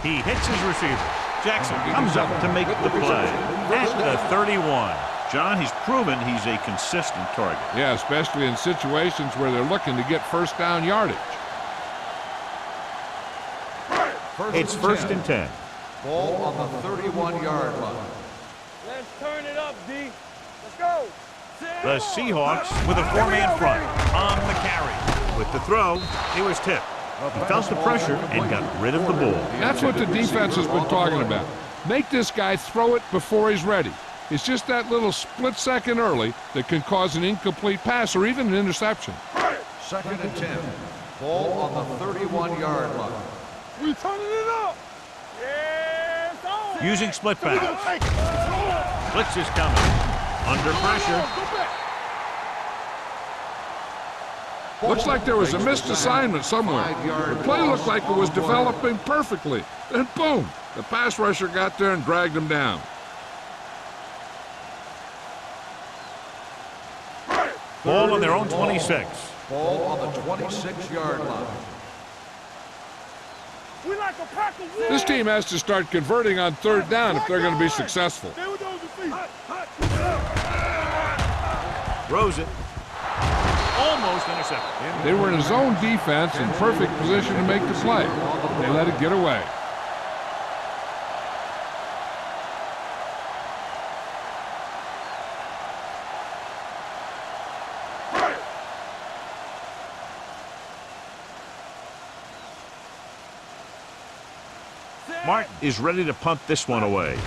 he hits his receiver. Jackson comes up to make the play at the 31. John, he's proven he's a consistent target. Yeah, especially in situations where they're looking to get first down yardage. It's first and 10. Ball on the 31-yard line. Let's turn it up, D. Let's go. The Seahawks with a 4-man front on the carry. With the throw, it was tipped. He felt the pressure and got rid of the ball. That's what the defense has been talking about. Make this guy throw it before he's ready. It's just that little split second early that can cause an incomplete pass or even an interception. Second and 10. Ball on the 31-yard line. We turning it up. Yeah, Using split pass. Blitz is coming. Under pressure. Looks like there was a missed assignment somewhere. The play looked like it was developing perfectly. Then boom, the pass rusher got there and dragged him down. Ball on their own 26. Ball on the 26-yard line. We like a pack of wolves. This team has to start converting on third down if they're going to be successful. Stay with those feet. Throws it. Almost intercepted. They were in a zone defense in perfect position to make the play. They let it get away. Martin is ready to punt this one away.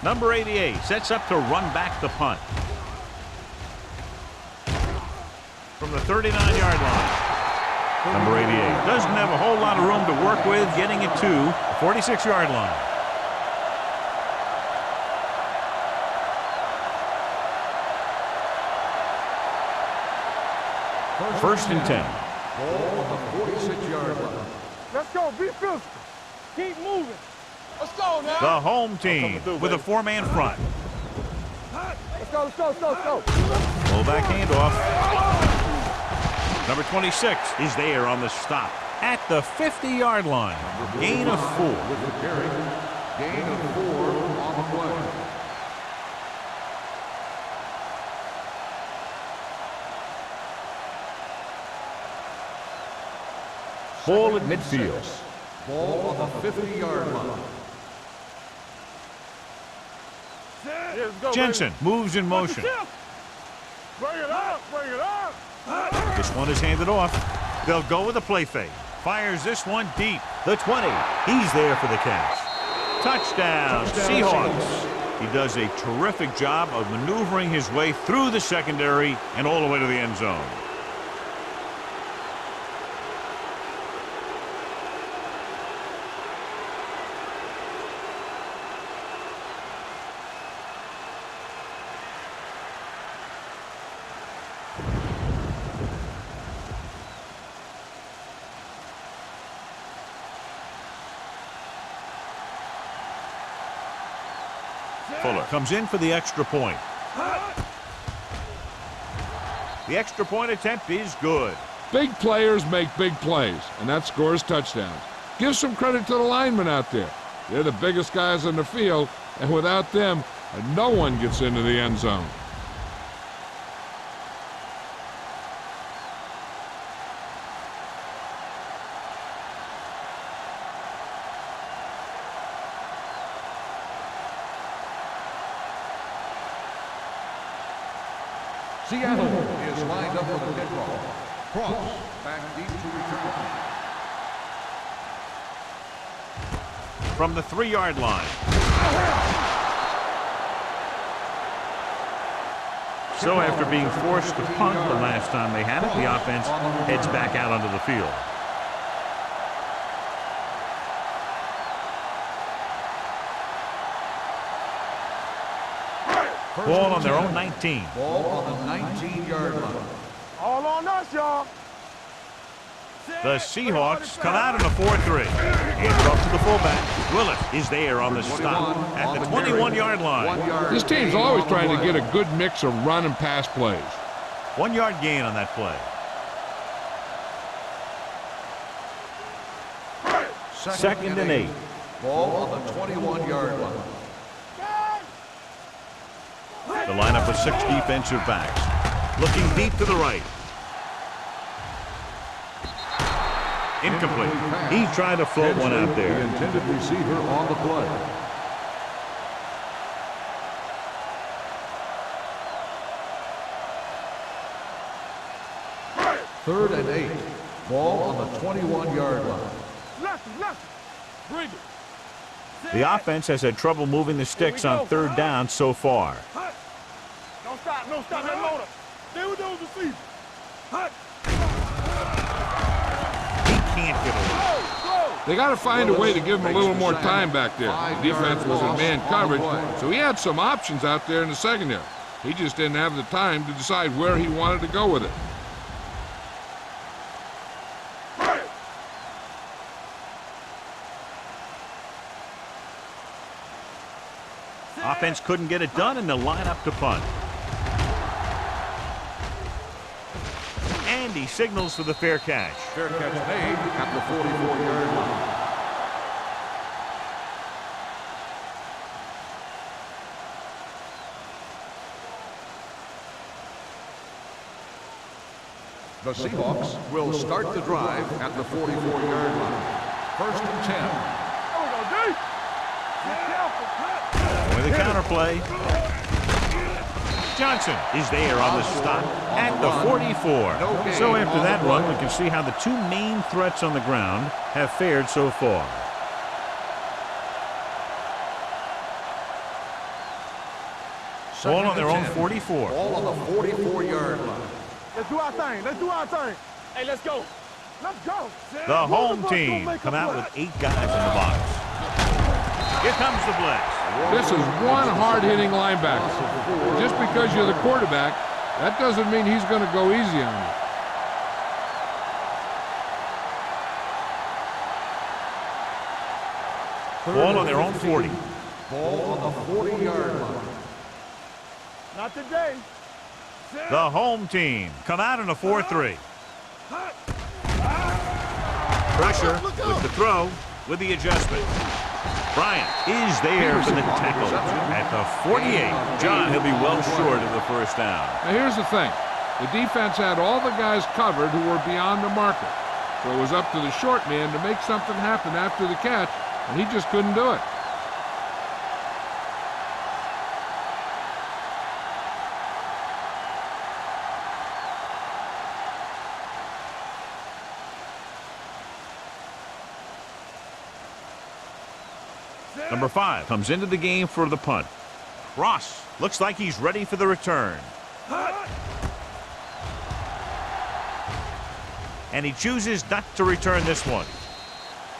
Number 88 sets up to run back the punt. From the 39-yard line. Number 88 doesn't have a whole lot of room to work with, getting it to the 46-yard line. First and 10. Ball on the 46-yard line. Let's go. Be physical. Keep moving. Let's go now. The home team with a four-man front. Let's go, let's go, let's go, let's go. Fullback handoff. Number 26 is there on the stop at the 50-yard line. Gain of 4. With the carry. Gain of 4 on the play. Ball at midfield. Ball on the 50-yard line. Yeah, let's go, Jensen moves in motion. Bring it up, bring it up. This one is handed off. They'll go with a play fake. Fires this one deep. The 20. He's there for the catch. Touchdown, Seahawks. He does a terrific job of maneuvering his way through the secondary and all the way to the end zone. Fuller comes in for the extra point. The extra point attempt is good. Big players make big plays, and that scores touchdowns. Give some credit to the linemen out there. They're the biggest guys on the field, and without them, no one gets into the end zone. Seattle is lined up for the kickoff. Cross back deep to return. From the 3-yard line. So after being forced to punt the last time they had it, the offense heads back out onto the field. Ball on their own 19. Ball on the 19-yard line. All on us, y'all. The Seahawks come out in a 4-3. Handed off to the fullback. Willis is there on the stop at the 21-yard line. This team's always trying to get a good mix of run and pass plays. 1-yard gain on that play. Second and 8. Ball on the 21-yard line. The lineup of 6 defensive backs. Looking deep to the right. Incomplete. He tried to float one out The there. intended receiver on the play. Third and 8. Ball on the 21-yard line. Lefty, lefty. Bring it. The offense has had trouble moving the sticks on 3rd down so far. Don't stop, don't stop that motor. Stay with those receivers. He can't get away. They got to find a way to give him a little more time back there. The defense was in man coverage, so he had some options out there in the secondary. He just didn't have the time to decide where he wanted to go with it. Offense couldn't get it done, and they'll line up to punt. And he signals for the fair catch. Fair catch made at the 44-yard line. The Seahawks will start the drive at the 44-yard line. 1st and 10. There we go, D. Be careful. With a counterplay. Johnson is there on the stop at the 44. So after that run, we can see how the 2 main threats on the ground have fared so far. Ball on their own 44. Ball on the 44-yard line. Let's do our thing. Let's do our thing. Hey, let's go. Let's go. The home team come out with 8 guys in the box. Here comes the blitz. This is one hard-hitting linebacker. Just because you're the quarterback, that doesn't mean he's going to go easy on you. Ball on their own 40. Ball on the 40-yard line. Not today. The home team come out in a 4-3. Pressure with the throw, with the adjustment. Bryant is there for the tackle at the 48. John, he'll be well short of the first down. Now here's the thing. The defense had all the guys covered who were beyond the marker. So it was up to the short man to make something happen after the catch, and he just couldn't do it. Number 5 comes into the game for the punt. Ross looks like he's ready for the return. And he chooses not to return this one.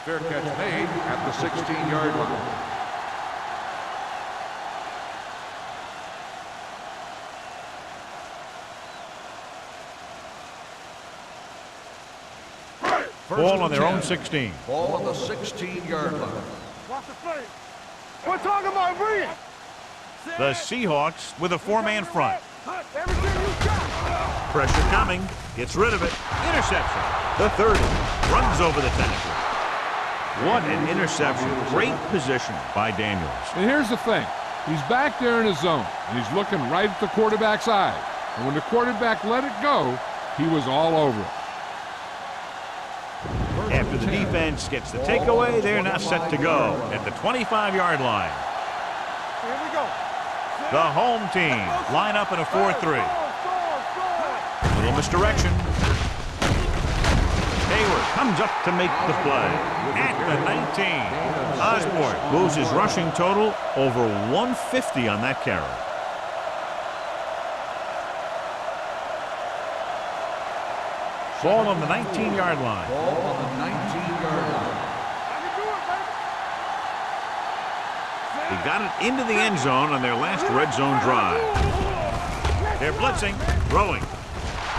Fair catch made at the 16-yard line. Ball on their own 16. Ball on the 16-yard line. Watch the play. We're talking about bringing. The Seahawks with a 4-man front. Everything you got. Pressure coming. Gets rid of it. Interception. The 30. Runs over the tackle. What an interception. Great position by Daniels. And here's the thing. He's back there in his zone, and he's looking right at the quarterback's eye. And when the quarterback let it go, he was all over it. After the defense gets the takeaway, they're now set to go at the 25-yard line. Here we go. The home team line up in a 4-3. Little misdirection. Hayward comes up to make the play. At the 19. Osborne moves his rushing total over 150 on that carry. Ball on the 19-yard line. Ball on the 19-yard line. They got it into the end zone on their last red zone drive. They're blitzing, throwing,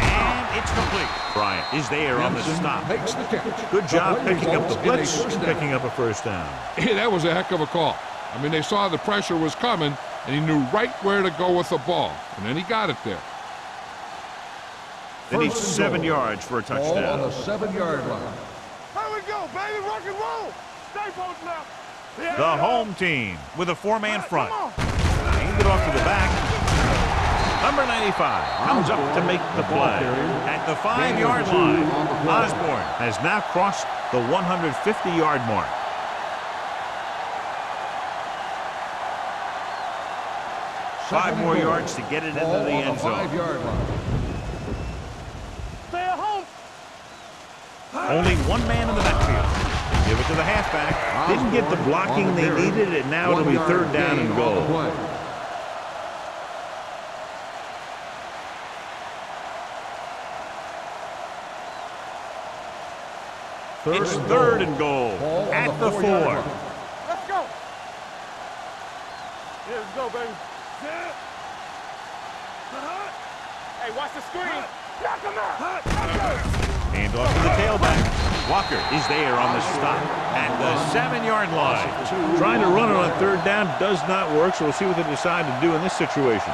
and it's complete. Bryant is there on the stop. Makes the catch. Good job picking up the blitz, picking up a first down. Hey, that was a heck of a call. I mean, they saw the pressure was coming, and he knew right where to go with the ball, and then he got it there. They need 7 yards for a Ball on touchdown. the 7-yard line. Here we go, baby. Rock and roll. Stay posted now. Yeah. The home team with a 4-man front. Come on. Hand it off to the back. Number 95 comes up to make the play. At the 5-yard line, Osborne has now crossed the 150-yard mark. Five more yards to get it into the end zone. 5-yard line. Stay at home. Only one man in the backfield. They give it to the halfback. Didn't get the blocking they needed, and now it'll be 3rd down and goal. It's 3rd and goal at the 4. Let's go. Yeah, let's go, baby. Hey, watch the screen. Knock him out. Hand off to the tailback. Walker is there on the stop at the 7-yard line. Trying to run it on 3rd down does not work, so we'll see what they decide to do in this situation.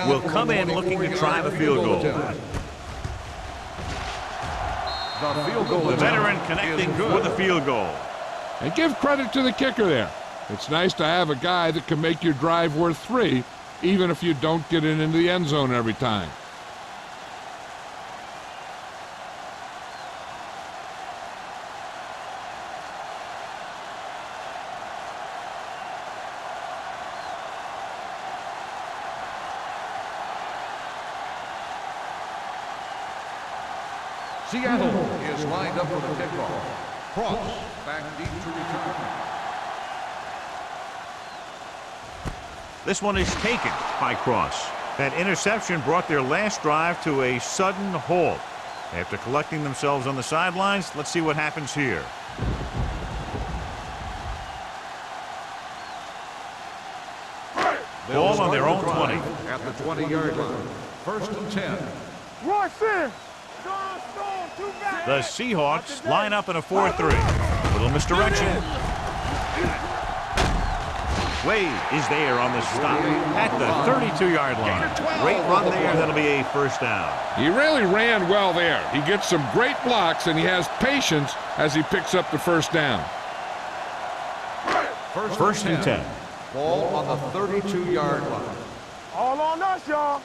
Will come in looking to try the field goal. The veteran connecting for the field goal. And give credit to the kicker there. It's nice to have a guy that can make your drive worth 3, even if you don't get it into the end zone every time. Seattle is lined up for the kickoff. Cross back deep to return. This one is taken by Cross. That interception brought their last drive to a sudden halt. After collecting themselves on the sidelines, let's see what happens here. Ball on their own 20. At the 20-yard line. First and 10. Rush in. Storm, too bad. The Seahawks line up in a 4-3. Little misdirection. Wade is there on the stop at the 32-yard line. Great run there. That'll be a first down. He really ran well there. He gets some great blocks, and he has patience as he picks up the first down. First and 10. Ball on the 32-yard line. All on us, y'all.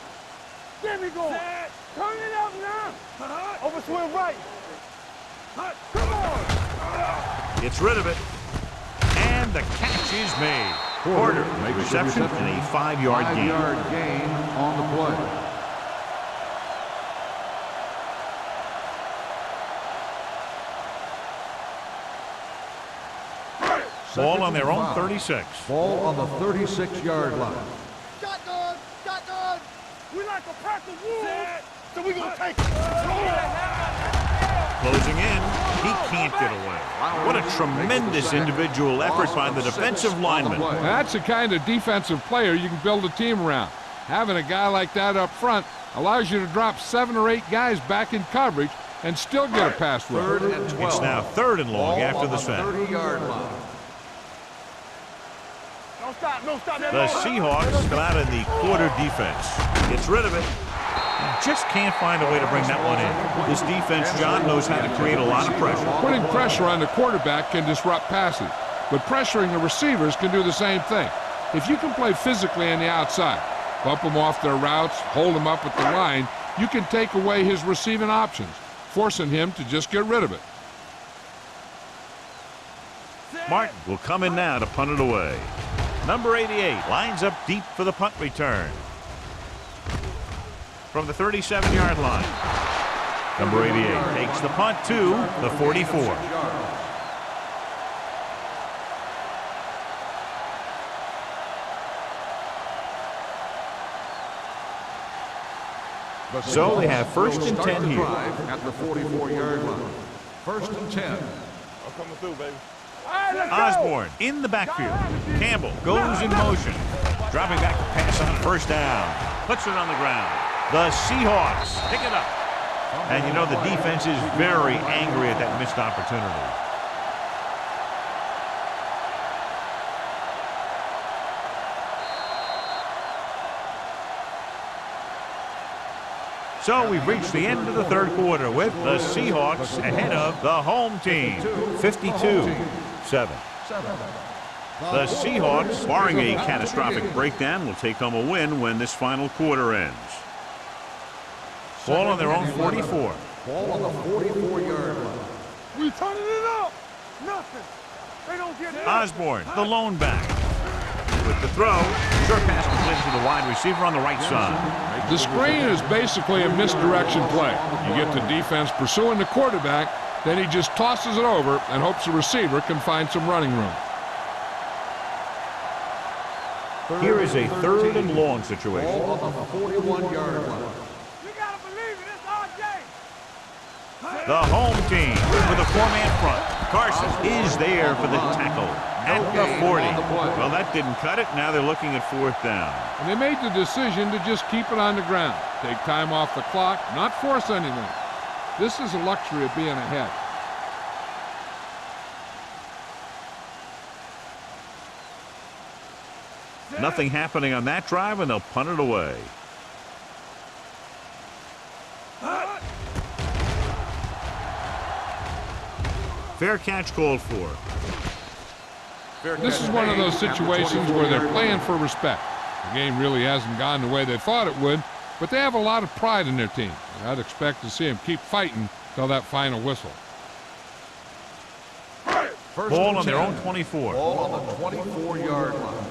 There we go. Turn it up now. Over swing right. Come on. Gets rid of it. And the catch is made. Porter makes reception and a 5-yard gain. 5-yard gain on the play. Ball on their own 36. Ball on the 36-yard line. Shotgun. We like to pack the wolves, so we gonna take it. Closing in. He can't get away. What a tremendous individual effort by the defensive lineman. That's the kind of defensive player you can build a team around. Having a guy like that up front allows you to drop 7 or 8 guys back in coverage and still get a pass rush. 3rd and 12. It's now 3rd and long after the set. set. 30-yard line. Don't stop that. The Seahawks come out in the quarter defense. Gets rid of it. Just can't find a way to bring that one in. This defense, John, knows how to create a lot of pressure. Putting pressure on the quarterback can disrupt passes, but pressuring the receivers can do the same thing. If you can play physically on the outside, bump them off their routes, hold them up at the line, you can take away his receiving options, forcing him to just get rid of it. Martin will come in now to punt it away. Number 88 lines up deep for the punt return. From the 37-yard line. Number 88 takes the punt to the 44. So they have first and 10 here. At the 44-yard line. First and 10. I'm coming through, baby. Osborne in the backfield. Campbell goes in motion. Dropping back to pass on first down. Puts it on the ground. The Seahawks pick it up. And you know the defense is very angry at that missed opportunity. So we've reached the end of the 3rd quarter with the Seahawks ahead of the home team, 52-7. The Seahawks, barring a catastrophic breakdown, will take home a win when this final quarter ends. Ball on their own 44. Ball on the 44-yard line. We turning it up. Nothing. They don't get it. Osborne, the lone back. With the throw, short pass completed to the wide receiver on the right side. The screen is basically a misdirection play. You get the defense pursuing the quarterback, then he just tosses it over and hopes the receiver can find some running room. Here is a 3rd and long situation. Ball on the 41-yard line. You gotta believe it. It's RJ. The home team with a 4-man front. Carson is there for the tackle at the 40. Well, that didn't cut it. Now they're looking at 4th down. And they made the decision to just keep it on the ground. Take time off the clock, not force anything. This is a luxury of being ahead. Nothing happening on that drive, and they'll punt it away. Fair catch called for. This is one of those situations where they're playing for respect. The game really hasn't gone the way they thought it would, but they have a lot of pride in their team. I'd expect to see them keep fighting till that final whistle. Ball on their own 24. Ball on the 24-yard line.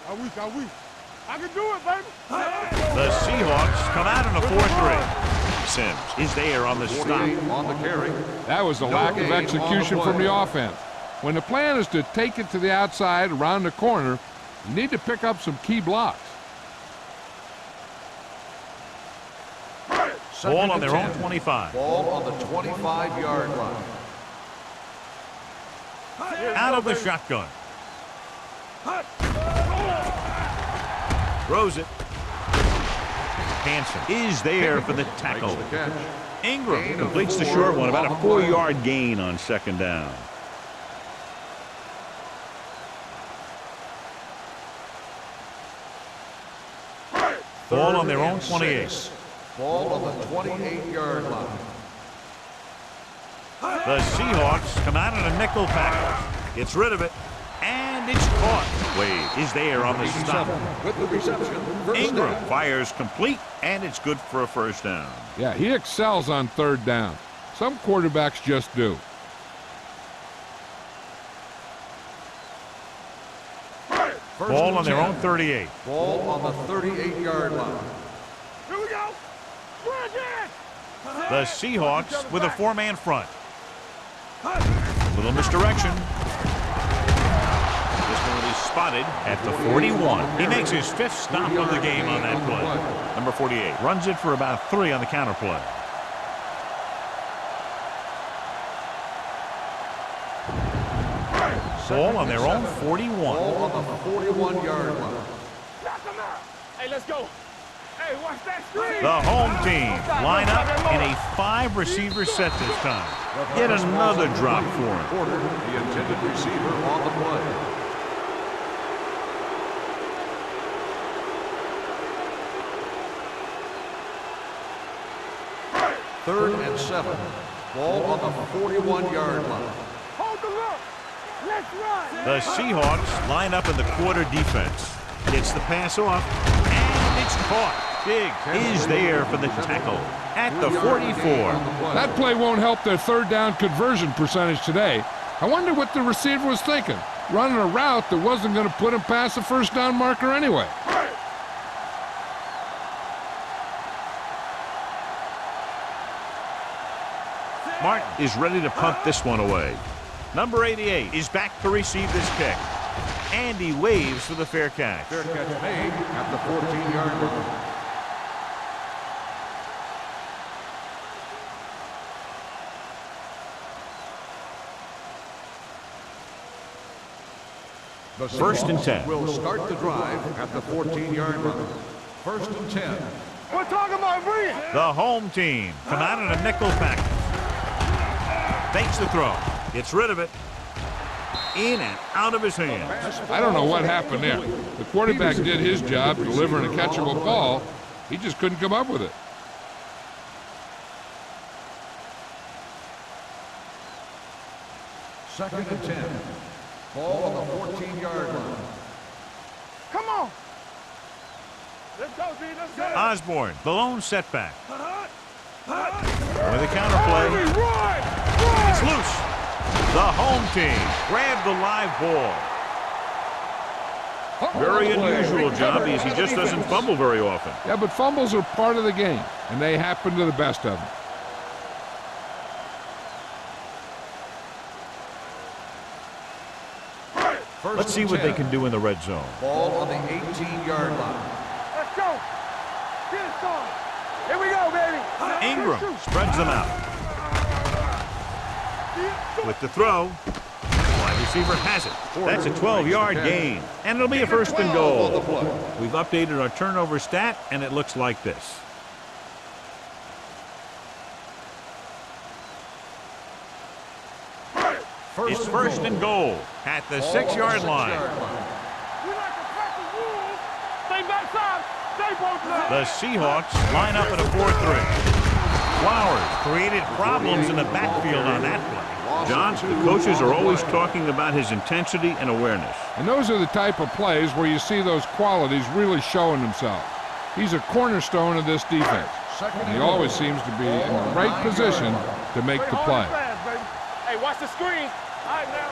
I can do it, baby. The Seahawks come out in a 4-3. Sims is there on the stop. On the carry. That was a lack of execution from the offense. When the plan is to take it to the outside around the corner, you need to pick up some key blocks. Ball on their own 25. Ball on the 25-yard line. Out of the shotgun. Throws it. Hansen is there for the tackle. Makes the catch. Ingram Gain of completes the 4 short one, about on a the play. 4-yard gain on second down. Ball on their own 28. Ball on the 28-yard line. The Seahawks come out in a nickel package. Gets rid of it, and it's caught. Wade is there on the stop. With the reception, first Ingram down. fires complete, and it's good for a first down. Yeah, he excels on third down. Some quarterbacks just do. First Ball and on their 10. own 38. Ball on the 38-yard line. Here we go. Run again. The Seahawks with a 4-man front. Little misdirection. This one will be spotted at the 41. He makes his 5th stop of the game on that play. Number 48 runs it for about 3 on the counter play. Ball on their own 41. Ball on the 41-yard line. Knock him out. Hey, let's go. Hey, watch that screen. The home team line up in a 5-receiver set this time. Yet another drop for him. Porter, the intended receiver on the play. Third and 7. Ball on the 41-yard line. Hold the look. Let's run. The Seahawks line up in the quarter defense. Gets the pass off, and it's caught. Diggs is there for the tackle at the 44. That play won't help their third down conversion percentage today. I wonder what the receiver was thinking, running a route that wasn't going to put him past the first down marker anyway. Martin is ready to punt this one away. Number 88 is back to receive this kick. And he waves for the fair catch. Fair catch made at the 14-yard line. The First and 10. will start the drive at the 14-yard line. First and 10. We're talking about bringing. The home team come out in a nickel package. Fakes the throw. Gets rid of it. In and out of his hands. I don't know what happened there. The quarterback did his job delivering a catchable ball. He just couldn't come up with it. Second and 10. Ball on the 14-yard line. Come on. Let's go, Z. Let's go. Osborne, the lone setback. With a counter play. Run. It's loose. The home team grabbed the live ball. Very unusual job because he just doesn't fumble very often. Yeah, but fumbles are part of the game, and they happen to the best of them. Let's see what they can do in the red zone. Ball on the 18-yard line. Let's go. Get it started. Here we go, baby. Ingram spreads them out. With the throw, wide receiver has it. That's a 12-yard gain, and it'll be a first and goal. We've updated our turnover stat, and it looks like this. It's first and goal at the 6-yard line. We like to crack the rules. Stay backside. Stay both left. The Seahawks line up in a 4-3. Flowers created problems in the backfield on that play. John, the coaches are always talking about his intensity and awareness. And those are the type of plays where you see those qualities really showing themselves. He's a cornerstone of this defense. And he always seems to be in the right position to make the play. Hey, watch the screen. All right, now.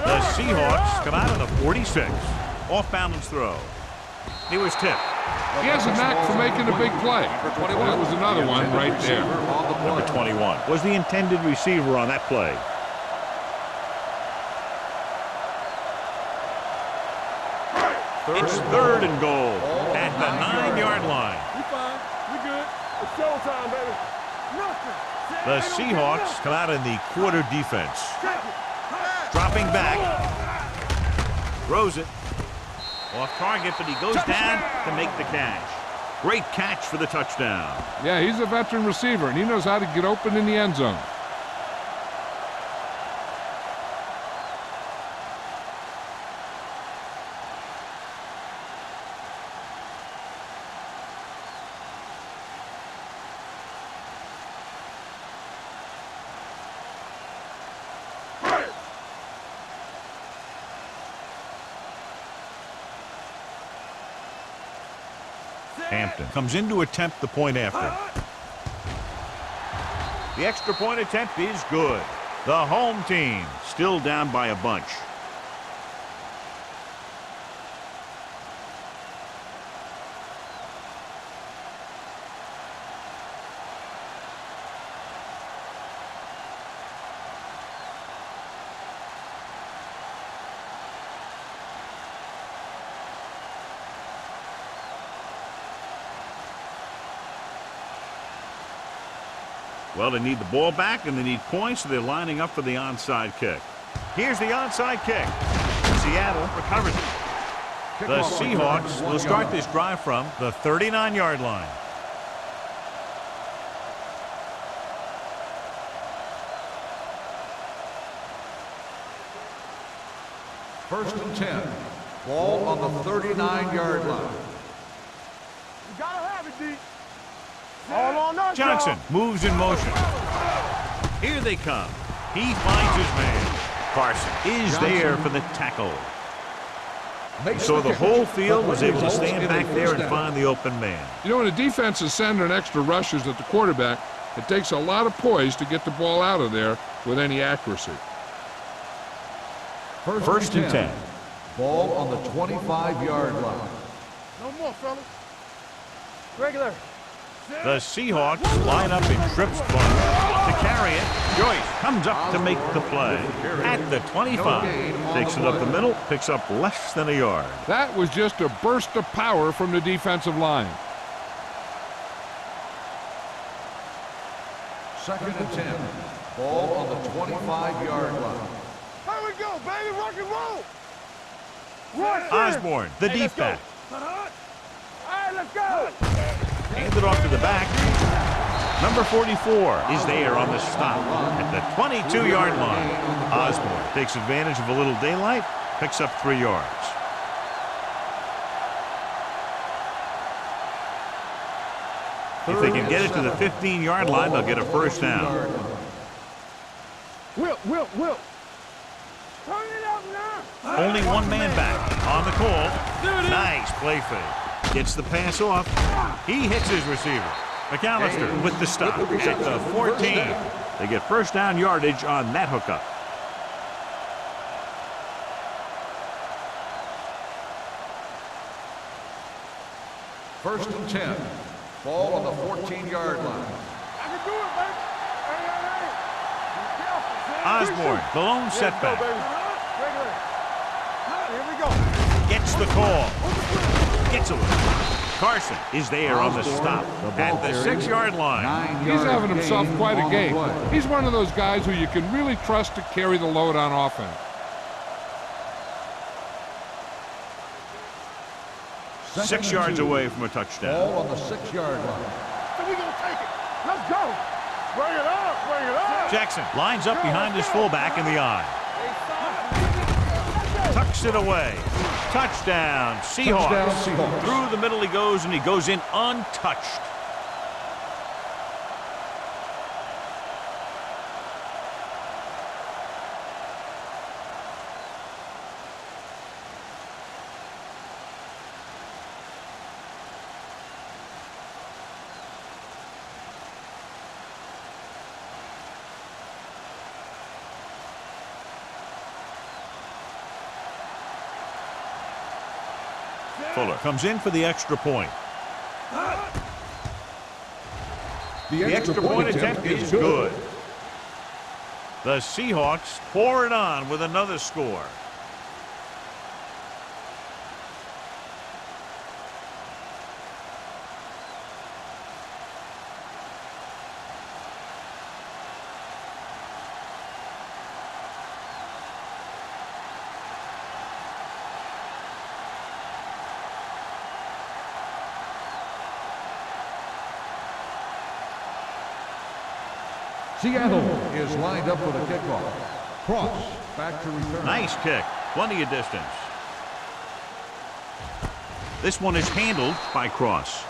The Seahawks come out of the 46. Off balance throw. He was tipped. He has a knack for making a big play. That was another one right there. Number 21 was the intended receiver on that play. It's third and goal at the 9-yard line. We fine. We good. It's showtime, baby. Nothing. The Seahawks come out in the quarter defense. Dropping back. Throws it. Off target, but he goes down to make the catch. Great catch for the touchdown. Yeah, he's a veteran receiver, and he knows how to get open in the end zone. Hampton comes in to attempt the point after. The extra point attempt is good. The home team still down by a bunch. Well, they need the ball back, and they need points, so they're lining up for the onside kick. Here's the onside kick. Seattle recovers it. The Seahawks will start this drive from the 39-yard line. First and 10. Ball on the 39-yard line. You gotta have it, D. All on us, Johnson moves in motion. Here they come. He finds his man. Carson is there for the tackle. So the whole field was able to stand back there and find the open man. You know, when a defense is sending extra rushers at the quarterback, it takes a lot of poise to get the ball out of there with any accuracy. First and 10. Ball on the 25-yard line. No more, fellas. Regular. The Seahawks line up in trips bunch. To carry it, Joyce comes up to make the play. At the 25, takes it up the middle, picks up less than a yard. That was just a burst of power from the defensive line. Second and 10. Ball on the 25-yard line. Here we go, baby. Rock and roll. Rush Osborne, the deep back. All right, let's go. Handed off to the back. Number 44 is there on the stop at the 22-yard line. Osborne takes advantage of a little daylight, picks up 3 yards. If they can get it to the 15-yard line, they'll get a first down. Will. Turn it up now. Only one man back on the call. Nice play fake. Gets the pass off. He hits his receiver. McAllister with the stop at the 14. They get first down yardage on that hookup. First and 10. Ball on the 14-yard line. I can do it, baby. Hey. Be careful, Osborne, the lone Let's setback. go, baby. Regular. Here we go. Gets the call. Gets away. Carson is there on the stop at the 6-yard line. He's having himself quite a game. He's one of those guys who you can really trust to carry the load on offense. Six yards away from a touchdown. Ball on the 6-yard line. So we gonna take it. Let's go. Bring it up. Jackson lines up behind his fullback in the eye. Tucks it away. Touchdown, Seahawks. Touchdown, Seahawks. Through the middle he goes, and he goes in untouched. Fuller comes in for the extra point. The extra point attempt is good. The Seahawks pour it on with another score. Seattle is lined up for the kickoff. Cross, back to return. Nice kick. Plenty of distance. This one is handled by Cross.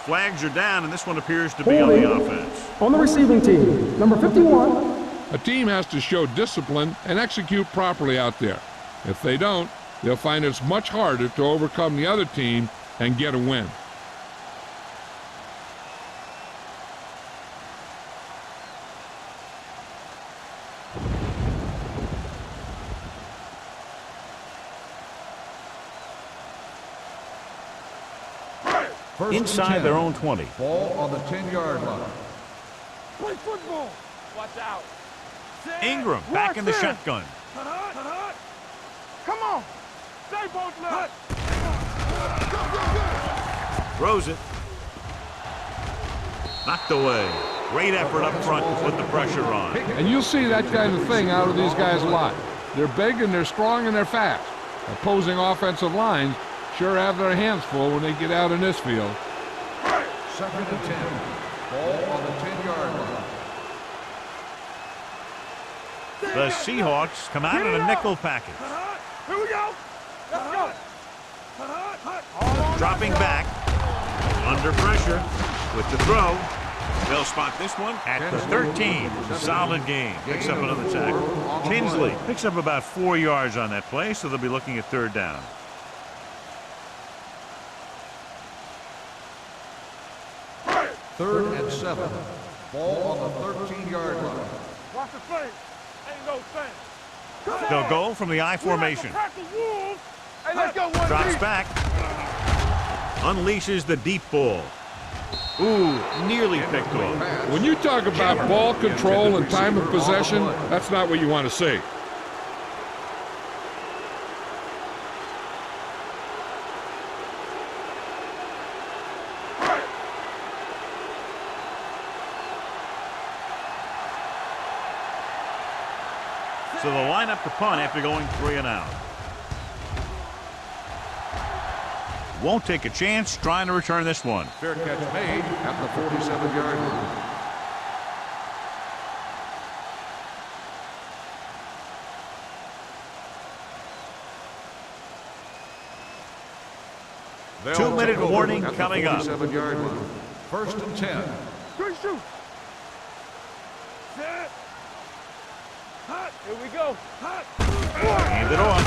Flags are down, and this one appears to be on the offense. On the receiving team, number 51. A team has to show discipline and execute properly out there. If they don't, they'll find it's much harder to overcome the other team and get a win. Inside their own 20. Ball on the 10-yard line. Play football. Watch out. Ingram back in the shotgun. Come on. Stay both left. Throws it. Knocked away. Great effort up front to put the pressure on. And you'll see that kind of thing out of these guys a lot. They're big and they're strong and they're fast. Opposing offensive lines sure have their hands full when they get out in this field. 2nd and 10. Ball on the 10-yard line. The Seahawks come out in a nickel package. Here we go. Let's go. Dropping back. Under pressure with the throw. They'll spot this one at the 13. Solid game. Picks up another tackle. Tinsley picks up about 4 yards on that play, so they'll be looking at 3rd down. Third and 7. Ball on the 13-yard line. Watch the play. Ain't no thing. They'll go from the I formation. Hey, let's go one Drops deep. back. Unleashes the deep ball. Ooh, nearly picked off. When you talk about ball control and time of possession, that's not what you want to see. So they'll line up the punt after going 3 and out. Won't take a chance trying to return this one. Fair catch made at the 47-yard line. They'll 2-minute take over warning at the coming up. 47-yard line. 1st and 10. Good shoot. Set. Hot. Here we go. Hot. Hand it off.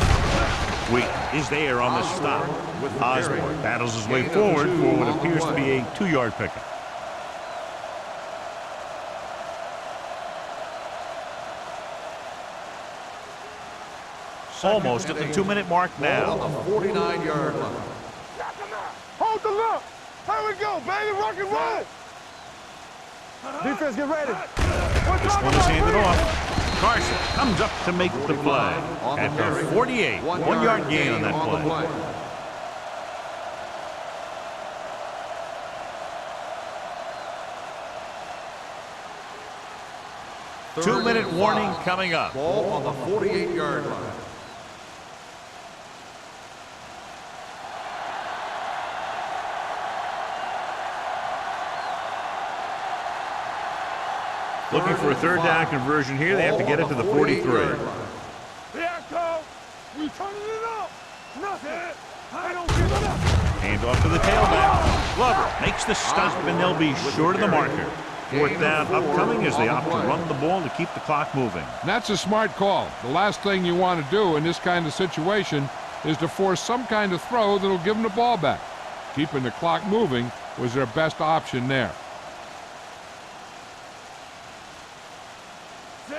Wheat is there on the stop. Osborne battles his way forward for what appears to be a 2-yard pickup. Almost at the 2-minute mark now. On the 49-yard line. Hold the look. Here we go, baby. Rock and roll. Defense, get ready. This one is handed off. Carson comes up to make the play at the 48. 1-yard gain on that play. 2-minute warning coming up. Ball on the 48-yard line. Looking for a 3rd down conversion here. They have to get it to the 43. Yeah, Cole. We turning it up. Nothing. I don't give it up. Hand off to the tailback. Glover makes the stop, and they'll be short of the marker. 4th down upcoming as they opt to run the ball to keep the clock moving. And that's a smart call. The last thing you want to do in this kind of situation is to force some kind of throw that'll give them the ball back. Keeping the clock moving was their best option there.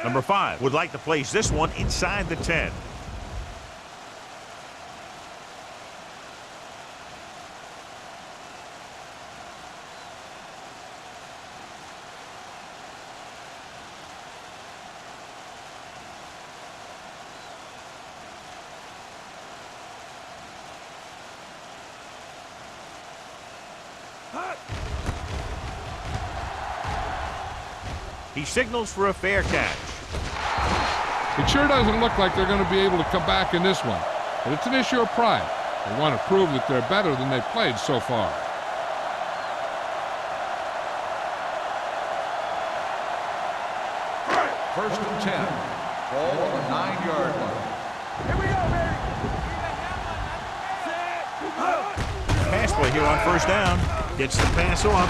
Number 5 would like to place this one inside the 10. He signals for a fair catch. It sure doesn't look like they're going to be able to come back in this one, but it's an issue of pride. They want to prove that they're better than they've played so far. First and 10. Ball on the 9-yard line. Here we go, baby. Pass play here on first down. Gets the pass off.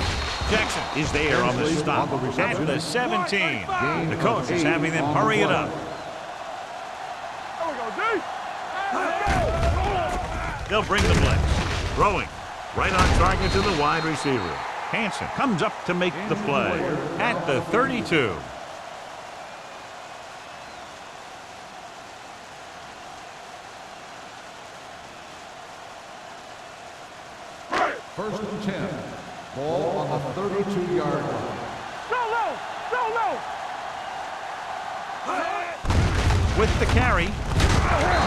Jackson is there on the stop at the 17. The coach is having them hurry it up. There we go, D. They'll bring the blitz. Throwing. Right on target to the wide receiver. Hansen comes up to make the play at the 32. First and 10. Ball on the 32-yard line. Go low. Go low. With the carry.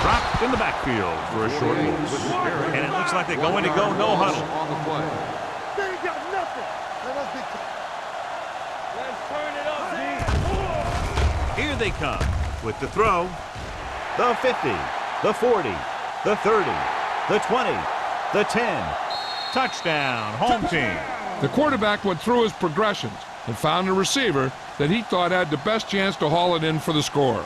Dropped in the backfield for a short loss. And it looks like they're going to go no huddle. On the play. They ain't got nothing. Let's turn it up, D. Here they come with the throw. The 50, the 40, the 30, the 20, the 10. Touchdown, home team. The quarterback went through his progressions and found a receiver that he thought had the best chance to haul it in for the score.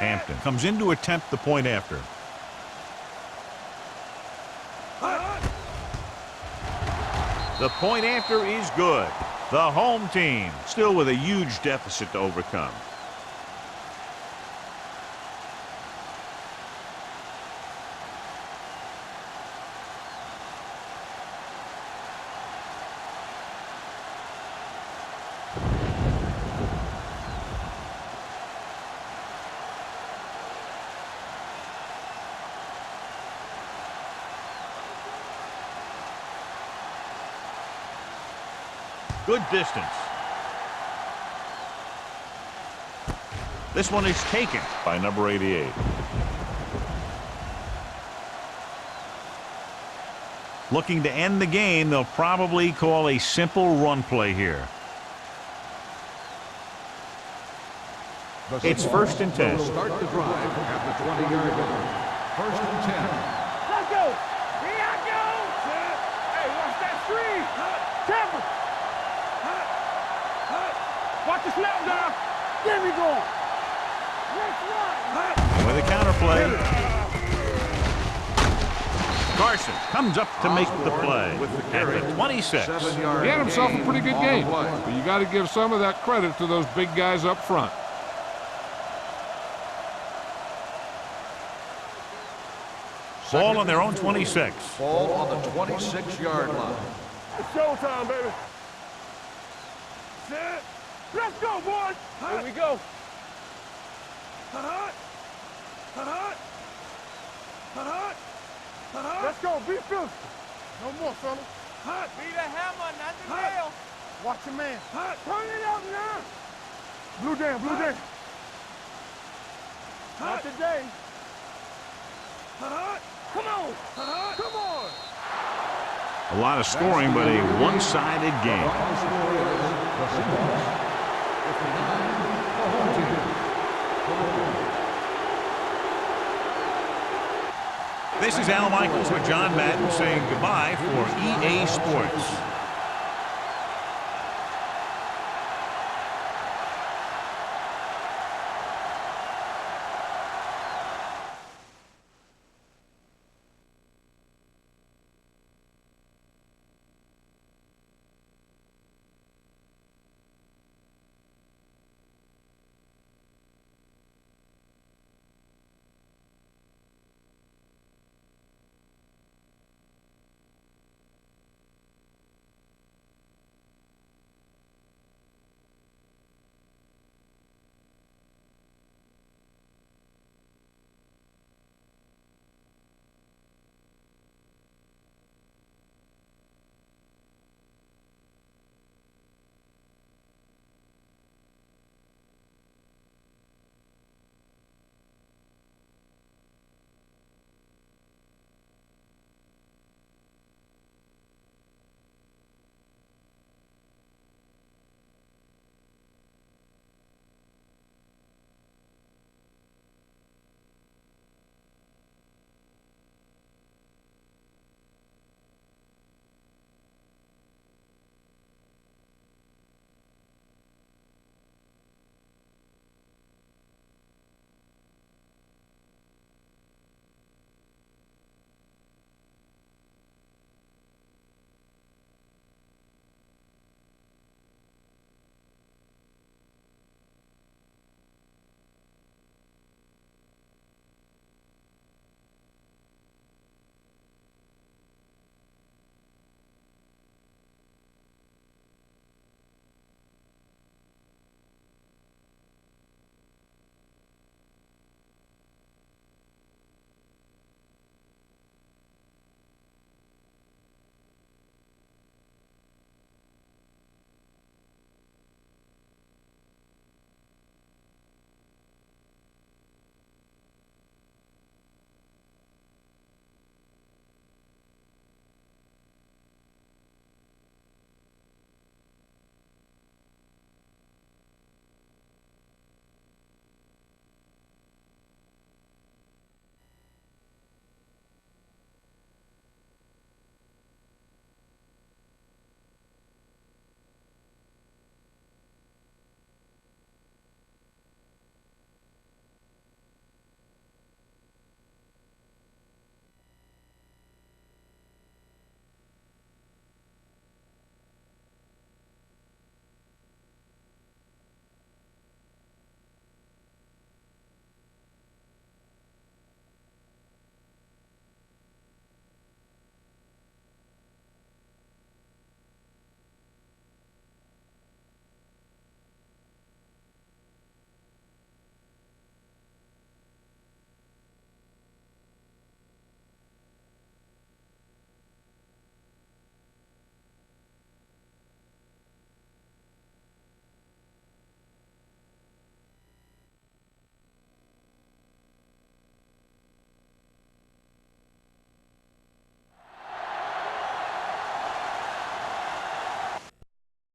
Hampton comes in to attempt the point after. The point after is good. The home team still with a huge deficit to overcome. Good distance. This one is taken by number 88. Looking to end the game, they'll probably call a simple run play here. It's first and 10. Start the drive at the 20-yard line. First and 10. Let's go. Here I go. Hey, watch that screen. Temper. Watch the snap down. Get me going. Let's run. With a counter play. Carson comes up to make the play at the 26. He had himself a pretty good game, but you got to give some of that credit to those big guys up front. Ball on their own 26. Ball on the 26-yard line. It's showtime, baby. Set. Let's go, boys. Here we go. Let's go. Be physical. No more, fellas. Be the hammer, not the nail. Watch your man. Turn it up now. Blue jam, blue jam. Not today. Come on. Come on. A lot of scoring, but a one-sided game. This is Al Michaels with John Madden saying goodbye for EA Sports.